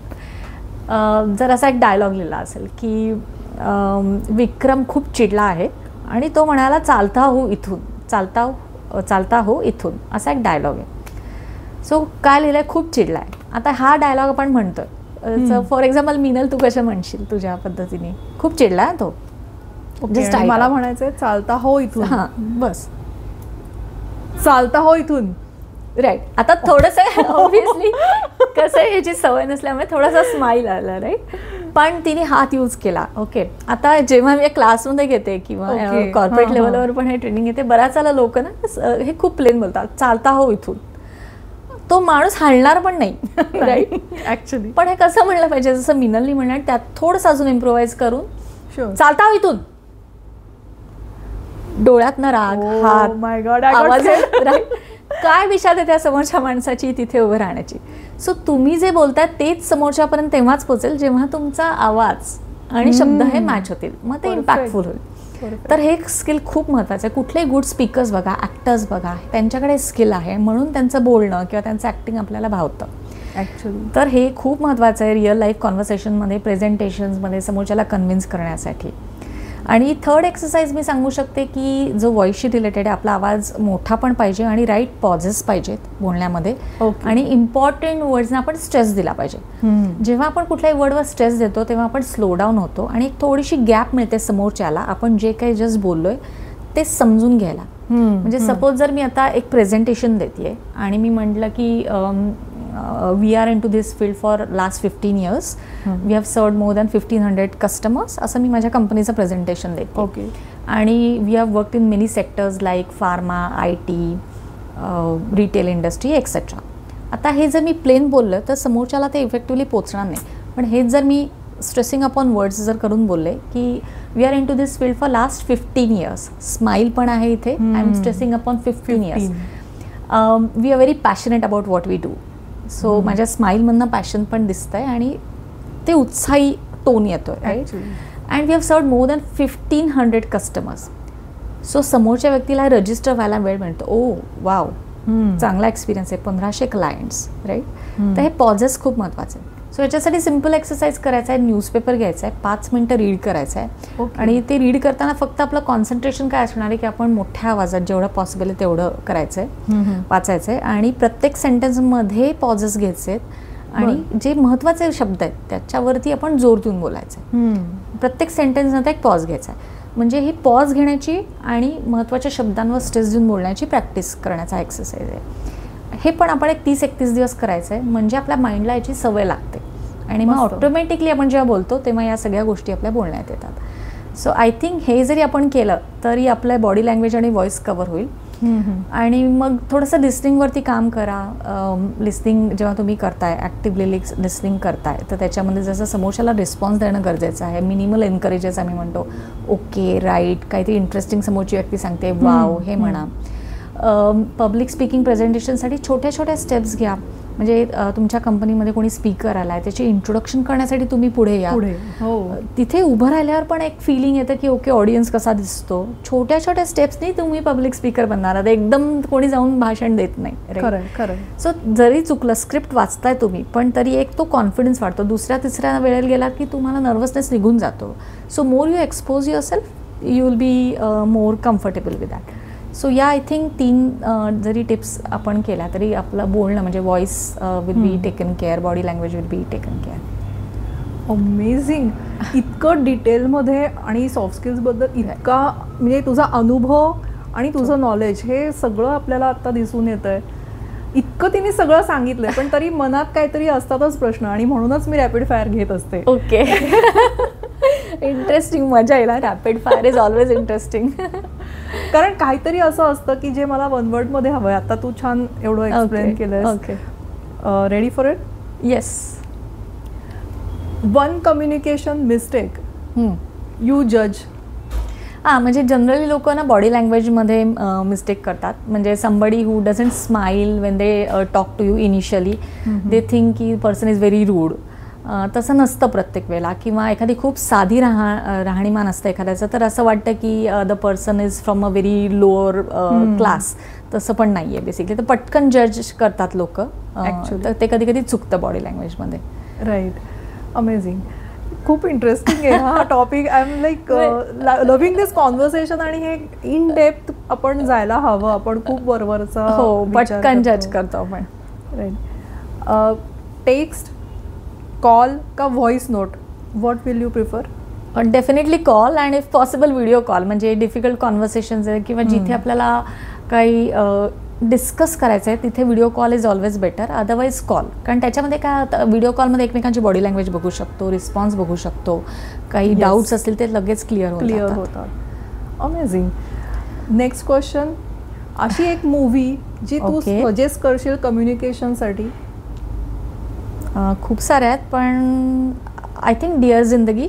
जर असा एक डायलॉग लिहिला असेल की विक्रम खूप चिडला आहे आणि तो म्हणाला चालता हो इथून, चालता हो इथून, असा एक डायलॉग आहे. सो काय लिहिलंय, खूप चिडलाय. आता हा डायलॉग आपण म्हणतोय, फॉर एक्झाम्पल मिनल तू कसं म्हणशील तुझ्या पद्धतीने, खूप चिडलाय तो. जस्ट मला म्हणायचंय चालता हो इथून. हां बस, चालता हो इथून. राईट. आता थोडंसं ऑब्व्हियसली कसं आहे, याची सवय नसल्यामुळे थोडासा स्माईल आला, राईट. पण तिने हात यूज केला. ओके, आता जेव्हा मी क्लासमध्ये घेते किंवा कॉर्पोरेट लेवलवर पण हे ट्रेनिंग घेते, बऱ्याच वेळेला लोक ना हे खूप प्लेन बोलतात, चालता हो इथून. तो माणूस हलणार पण नाही, राईट. ऍक्च्युली पण हे कसं म्हणलं पाहिजे, जसं मिनलनी म्हणलं, त्यात थोडंसं अजून इम्प्रोव्हाइज करून चालता हो इथून. डोळ्यातनं राग, हात, माय गॉड, आवाज, राईट. काय विचार आहे त्या समोरच्या माणसाची तिथे उभं राहण्याची. सो तुम्ही जे बोलताय तेच समोरच्यापर्यंत तेव्हाच पोहोचेल जेव्हा तुमचा आवाज आणि शब्द हे मॅच होतील, मग ते इम्पॅक्टफुल होईल. तर हे स्किल खूप महत्त्वाचं आहे. कुठलेही गुड स्पीकर्स बघा, ॲक्टर्स बघा, त्यांच्याकडे स्किल आहे म्हणून त्यांचं बोलणं किंवा त्यांचं ॲक्टिंग आपल्याला भावतं ॲक्च्युली. तर हे खूप महत्त्वाचं आहे रिअल लाईफ कॉन्व्हर्सेशनमध्ये, प्रेझेंटेशन्समध्ये समोरच्याला कन्व्हिन्स करण्यासाठी. आणि थर्ड एक्सरसाइज मी सांगू शकते की जो व्हॉइसशी रिलेटेड आहे, आपला आवाज मोठा पण पाहिजे आणि राईट पॉझेस पाहिजेत बोलण्यामध्ये. आणि इम्पॉर्टंट वर्ड्सना आपण स्ट्रेस दिला पाहिजे. जेव्हा आपण कुठल्याही वर्डवर स्ट्रेस देतो तेव्हा आपण स्लो डाऊन होतो आणि एक थोडीशी गॅप मिळते समोरच्याला आपण जे काही जस्ट बोललोय ते समजून घ्यायला. म्हणजे सपोज जर मी आता एक प्रेझेंटेशन देते आणि मी म्हटलं की we are into this field for last 15 years. We have served more than 1500 customers. असं मी माझ्या कंपनीचं प्रेझेंटेशन देते. ओके. आणि we have worked in many sectors like pharma, IT, retail industry etcetera. आता हे जर मी प्लेन बोललं तर समोरच्याला ते इफेक्टिव्हली पोचणार नाही. पण हेच जर मी स्ट्रेसिंग अपॉन वर्ड्स जर करून बोलले की we are in to this field for last 15 years, smile पण आहे इथे, I am stressing upon 15 years. We are very passionate about what we do. So माझ्या स्माईलमधनं पॅशन पण दिसतंय आणि ते उत्साही टोन येतोय, right. And we have served more than 1500 customers. So समोरच्या व्यक्तीला रजिस्टर व्हायला वेळ मिळतो. ओ वाव, चांगला एक्सपिरियन्स आहे, 1500 क्लायंट्स, राईट. तर हे पॉझेस खूप महत्त्वाचे आहे. सो याच्यासाठी सिम्पल एक्सरसाइज करायचा आहे, न्यूजपेपर घ्यायचा आहे, 5 मिनटं रीड करायचं आहे. आणि ते रीड करताना फक्त आपलं कॉन्सन्ट्रेशन काय असणार आहे की आपण मोठ्या आवाजात जेवढं पॉसिबल आहे तेवढं करायचं आहे, वाचायचं आहे. आणि प्रत्येक सेंटेन्समध्ये पॉझेस घ्यायचे आहेत आणि जे महत्त्वाचे शब्द आहेत त्याच्यावरती आपण जोर देऊन बोलायचं आहे. प्रत्येक सेंटेन्समध्ये एक पॉज घ्यायचा आहे. म्हणजे ही पॉज घेण्याची आणि महत्त्वाच्या शब्दांवर स्ट्रेस देऊन बोलण्याची प्रॅक्टिस करण्याचा एक्सरसाइज आहे. हे पण आपण एक 30-31 दिवस करायचं आहे, म्हणजे आपल्या माइंडला याची सवय लागते आणि मग ऑटोमॅटिकली आपण जेव्हा बोलतो तेव्हा या सगळ्या गोष्टी आपल्या बोलण्यात येतात. सो आय थिंक हे जरी आपण केलं तरी आपल्या बॉडी लँग्वेज आणि व्हॉइस कव्हर होईल. आणि मग थोडंसं लिस्निंगवरती काम करा. लिस्निंग जेव्हा तुम्ही करताय, ॲक्टिव्हली लिस्निंग करताय, तर त्याच्यामध्ये जसं समोरच्याला रिस्पॉन्स देणं गरजेचं आहे. मिनिमल एनकरेजेस आम्ही म्हणतो, ओके, राईट, काहीतरी इंटरेस्टिंग समोरची व्यक्ती सांगते, वाव, हे म्हणा. पब्लिक स्पीकिंग प्रेझेंटेशनसाठी छोट्या छोट्या स्टेप्स घ्या. म्हणजे तुमच्या कंपनीमध्ये कोणी स्पीकर आला आहे त्याचे इंट्रोडक्शन करण्यासाठी तुम्ही पुढे या. तिथे उभं राहिल्यावर पण एक फिलिंग येतं की ओके, ऑडियन्स कसा दिसतो. छोट्या छोट्या स्टेप्सनी तुम्ही पब्लिक स्पीकर बनणार आहात, एकदम कोणी जाऊन भाषण देत नाही. खरं. सो जरी चुकलं, स्क्रिप्ट वाचताय तुम्ही, पण तरी एक तो कॉन्फिडन्स वाढतो. दुसऱ्या-तिसऱ्या वेळेला गेला की तुम्हाला नर्वसनेस निघून जातो. So more you expose your self, you will be more comfortable with that. So या आय थिंक 3 जरी टिप्स आपण केल्या तरी आपलं बोलणं म्हणजे voice will be taken care, body language will be taken care. Amazing. इतकं डिटेलमध्ये आणि सॉफ्ट स्किल्सबद्दल इतका म्हणजे तुझा अनुभव आणि तुझं नॉलेज हे सगळं आपल्याला आत्ता दिसून येतं आहे. इतकं तिने सगळं सांगितलं पण तरी मनात काहीतरी असतातच प्रश्न आणि म्हणूनच मी रॅपिड फायर घेत असते. ओके. इंटरेस्टिंग, मजा येईल. Rapid fire is always interesting. कारण काहीतरी असं असतं की जे मला 1 वर्डमध्ये हवं आहे. आता तू छान एवढं एक्सप्लेन केलंय. Okay, ready for it? Yes. 1 communication mistake you जज. म्हणजे जनरली लोक ना बॉडी लँग्वेजमध्ये मिस्टेक करतात. म्हणजे somebody who doesn't smile when they talk to you initially, they think की पर्सन इज व्हेरी रूड. तसं नसतं प्रत्येक वेळेला. किंवा एखादी खूप साधी राहणीमान असतं एखाद्याचं, तर असं वाटतं की the person is from a very lower class. तसं पण नाही आहे बेसिकली. तर पटकन जज करतात लोक, तर ते कधी कधी चुकतं बॉडी लँग्वेजमध्ये. राईट. अमेझिंग. खूप इंटरेस्टिंग आहे हा topic. I am like loving this conversation. आणि हे इन डेप्थ आपण जायला हवं. आपण खूप वरवरचा पटकन जज करतो आपण. राईट. टेक्स्ट, कॉल का voice note, what will you prefer? Definitely call, and if possible video call. म्हणजे डिफिकल्ट कॉन्व्हर्सेशन्स आहे किंवा जिथे आपल्याला काही डिस्कस करायचं आहे तिथे video call is always better. Otherwise call, कारण त्याच्यामध्ये काय होतं, व्हिडिओ कॉलमध्ये एकमेकांची बॉडी लँग्वेज बघू शकतो, रिस्पॉन्स बघू शकतो, काही डाऊट्स असतील ते लगेच क्लिअर होतात. अमेझिंग. नेक्स्ट क्वेश्चन, अशी एक मूवी जी तू सजेस्ट करशील कम्युनिकेशनसाठी? खूप साऱ्या आहेत, पण आय थिंक डिअर जिंदगी,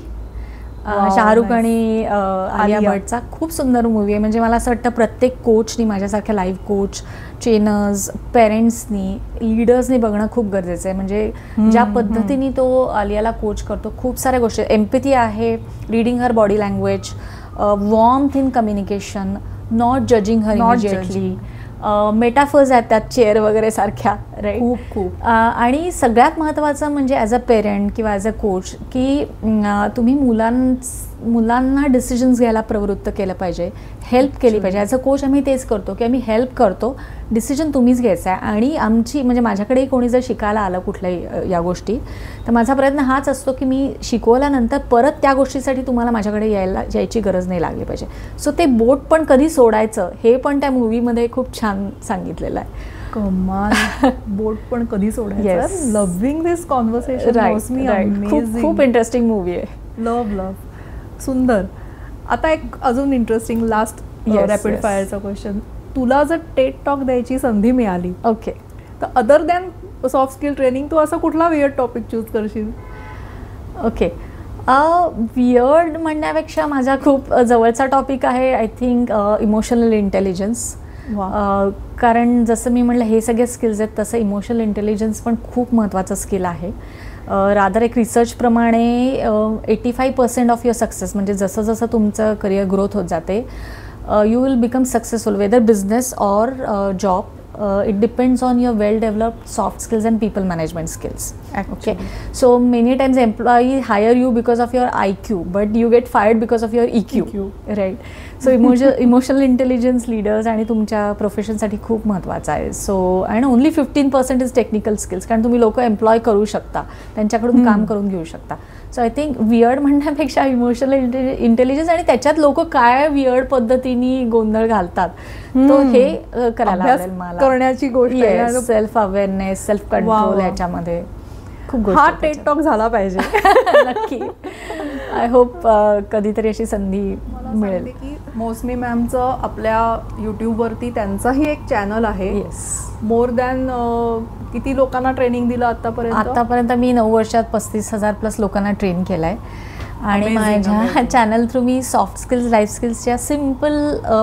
शाहरुख आणि आलिया भट्टचा खूप सुंदर मूवी आहे. म्हणजे मला असं वाटतं प्रत्येक कोचनी, माझ्यासारख्या लाईव्ह कोच, ट्रेनर्स, पेरेंट्सनी, लीडर्सनी बघणं खूप गरजेचं आहे. म्हणजे ज्या पद्धतीने तो आलियाला कोच करतो, खूप साऱ्या गोष्टी, एम्पॅथी आहे, reading her body language, warmth in communication, not judging her immediately, metaphors आहेत त्यात चेअर वगैरे सारख्या, राईट. खूप आणि सगळ्यात महत्त्वाचं म्हणजे ॲज अ पेरेंट किंवा ॲज अ कोच की तुम्ही मुलांना डिसिजन्स घ्यायला प्रवृत्त केलं पाहिजे, हेल्प केली पाहिजे. ॲज अ कोच आम्ही तेच करतो की आम्ही हेल्प करतो, डिसिजन तुम्हीच घ्यायचा आहे. आणि आमची म्हणजे माझ्याकडेही कोणी जर शिकायला आलं कुठल्याही या गोष्टी, तर माझा प्रयत्न हाच असतो की मी शिकवल्यानंतर परत त्या गोष्टीसाठी तुम्हाला माझ्याकडे यायची गरज नाही लागली पाहिजे. सो ते बोट पण कधी सोडायचं हे पण त्या मूवीमध्ये खूप छान सांगितलेलं आहे. कमाल. बोट पण कधी सोडायचं. Loving this conversation. खूप इंटरेस्टिंग मूवी आहे. लव. सुंदर. आता एक अजून इंटरेस्टिंग लास्ट रॅपिड फायरचा क्वेश्चन, तुला जर टेड टॉक द्यायची संधी मिळाली, ओके, तर other than soft skill training तू असा कुठला वियर्ड टॉपिक चूज करशील? ओके, वियर्ड म्हणण्यापेक्षा माझा खूप जवळचा टॉपिक आहे आय थिंक इमोशनल इंटेलिजन्स. कारण जसं मी म्हटलं हे सगळे स्किल्स आहेत, तसं इमोशनल इंटेलिजन्स पण खूप महत्त्वाचं स्किल आहे. रादर एक रिसर्चप्रमाणे 85% ऑफ युअर सक्सेस, म्हणजे जसं जसं तुमचं करिअर ग्रोथ होत जाते, you will become successful whether business or job. It depends on your well-developed soft skills and people management skills. Okay, so many times employee hire you because of your IQ, but you get fired because of your EQ. Right? So emotional intelligence leaders आणि तुमच्या प्रोफेशनसाठी खूप महत्त्वाचं आहे. So आणि only 15% is technical skills, कारण तुम्ही लोक employ करू शकता, त्यांच्याकडून काम करून घेऊ शकता. सो आय थिंक वियर्ड म्हणण्यापेक्षा इमोशनल इंटेलिजन्स, आणि त्याच्यात लोक काय वियर्ड पद्धतीने गोंधळ घालतात तो हे करायला लागेल मला करण्याची गोष्ट आहे. सेल्फ अवेअरनेस, सेल्फ कंट्रोल, याच्यामध्ये खूप गोष्टी. हा टेड टॉक झाला पाहिजे. नक्की. आय होप कधीतरी अशी संधी मिळेल. की मौसमी मॅमचं आपल्या यूट्यूबवरती त्यांचाही एक चॅनल आहे. मोर दॅन किती लोकांना ट्रेनिंग दिलं आतापर्यंत? मी 9 वर्षात 35,000+ लोकांना ट्रेन केलं आहे. आणि माझ्या चॅनल थ्रू मी सॉफ्ट स्किल्स, लाईफ स्किल्सच्या सिम्पल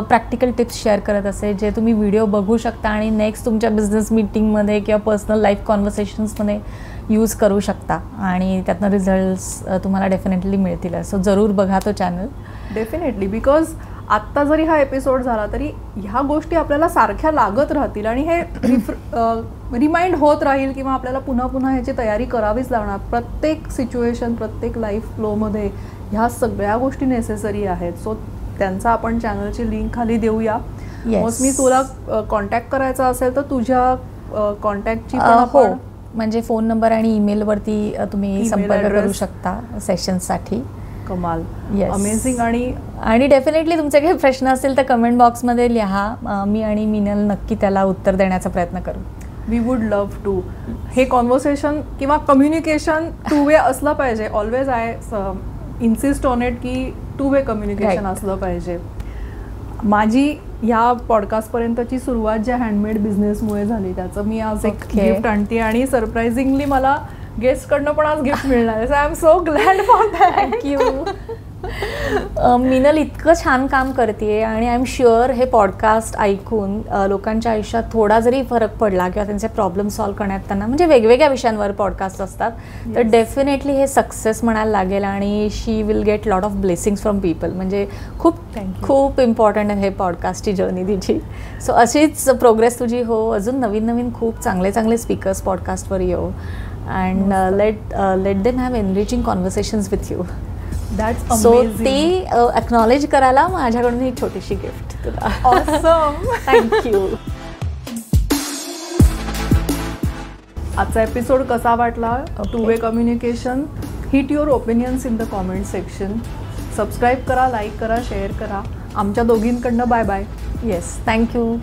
प्रॅक्टिकल टिप्स शेअर करत असते, जे तुम्ही व्हिडिओ बघू शकता आणि नेक्स्ट तुमच्या बिझनेस मीटिंगमध्ये किंवा पर्सनल लाईफ कॉन्व्हर्सेशन्समध्ये यूज करू शकता, आणि त्यातनं रिझल्ट्स तुम्हाला डेफिनेटली मिळतील. सो जरूर बघा तो चॅनल. डेफिनेटली, बिकॉज आत्ता जरी हा एपिसोड झाला तरी ह्या गोष्टी आपल्याला सारख्या लागत राहतील आणि हे रिमाइंड होत राहील, किंवा आपल्याला पुन्हा पुन्हा ह्याची तयारी करावीच लागणार. प्रत्येक सिच्युएशन, प्रत्येक लाईफ फ्लोमध्ये ह्या सगळ्या गोष्टी नेसेसरी आहेत. सो त्यांचा आपण चॅनलची लिंक खाली देऊया. मी तुला कॉन्टॅक्ट करायचा असेल तर तुझ्या कॉन्टॅक्टची हो, म्हणजे फोन नंबर आणि ईमेलवरती तुम्ही संपर्क करू शकता सेशनसाठी. कमाल. अमेझिंग. आणि डेफिनेटली तुमचे काही प्रश्न असतील तर कमेंट बॉक्समध्ये लिहा, मी आणि मीनल नक्की त्याला उत्तर देण्याचा प्रयत्न करू. We would love to. हे कॉन्व्हर्सेशन किंवा कम्युनिकेशन 2 वे असलं पाहिजे. Always I insist on it की 2 वे कम्युनिकेशन असलं पाहिजे. माझी ह्या पॉडकास्टपर्यंतची सुरुवात ज्या हँडमेड बिझनेसमुळे झाली त्याचं मी आज एक गिफ्ट आणते, आणि सरप्राइझिंगली मला गेस्टकडनं पण आज गिफ्ट मिळणार आहे. So I am so glad for that. Thank you. Meenal इतकं छान काम करते, आणि आय एम शुअर हे पॉडकास्ट ऐकून लोकांच्या आयुष्यात थोडा जरी फरक पडला किंवा त्यांचे प्रॉब्लेम सॉल्व्ह करण्यात त्यांना, म्हणजे वेगवेगळ्या विषयांवर पॉडकास्ट असतात, तर डेफिनेटली हे सक्सेस म्हणायला लागेल, आणि she will get lot of blessings from people. म्हणजे खूप इम्पॉर्टंट आहे हे पॉडकास्टची जर्नी तिची. सो अशीच प्रोग्रेस तुझी हो, अजून नवीन नवीन खूप चांगले चांगले स्पीकर्स पॉडकास्टवर येऊ, and let them have enriching conversations with you. So ते अॅक्नॉलेज करायला माझ्याकडून ही छोटीशी गिफ्ट तुला. ऑसम. थँक्यू. आजचा एपिसोड कसा वाटला? Two way communication. Hit your opinions in the comment section. Subscribe करा, लाईक करा, शेअर करा. आमच्या दोघींकडनं बाय बाय. Yes, thank you.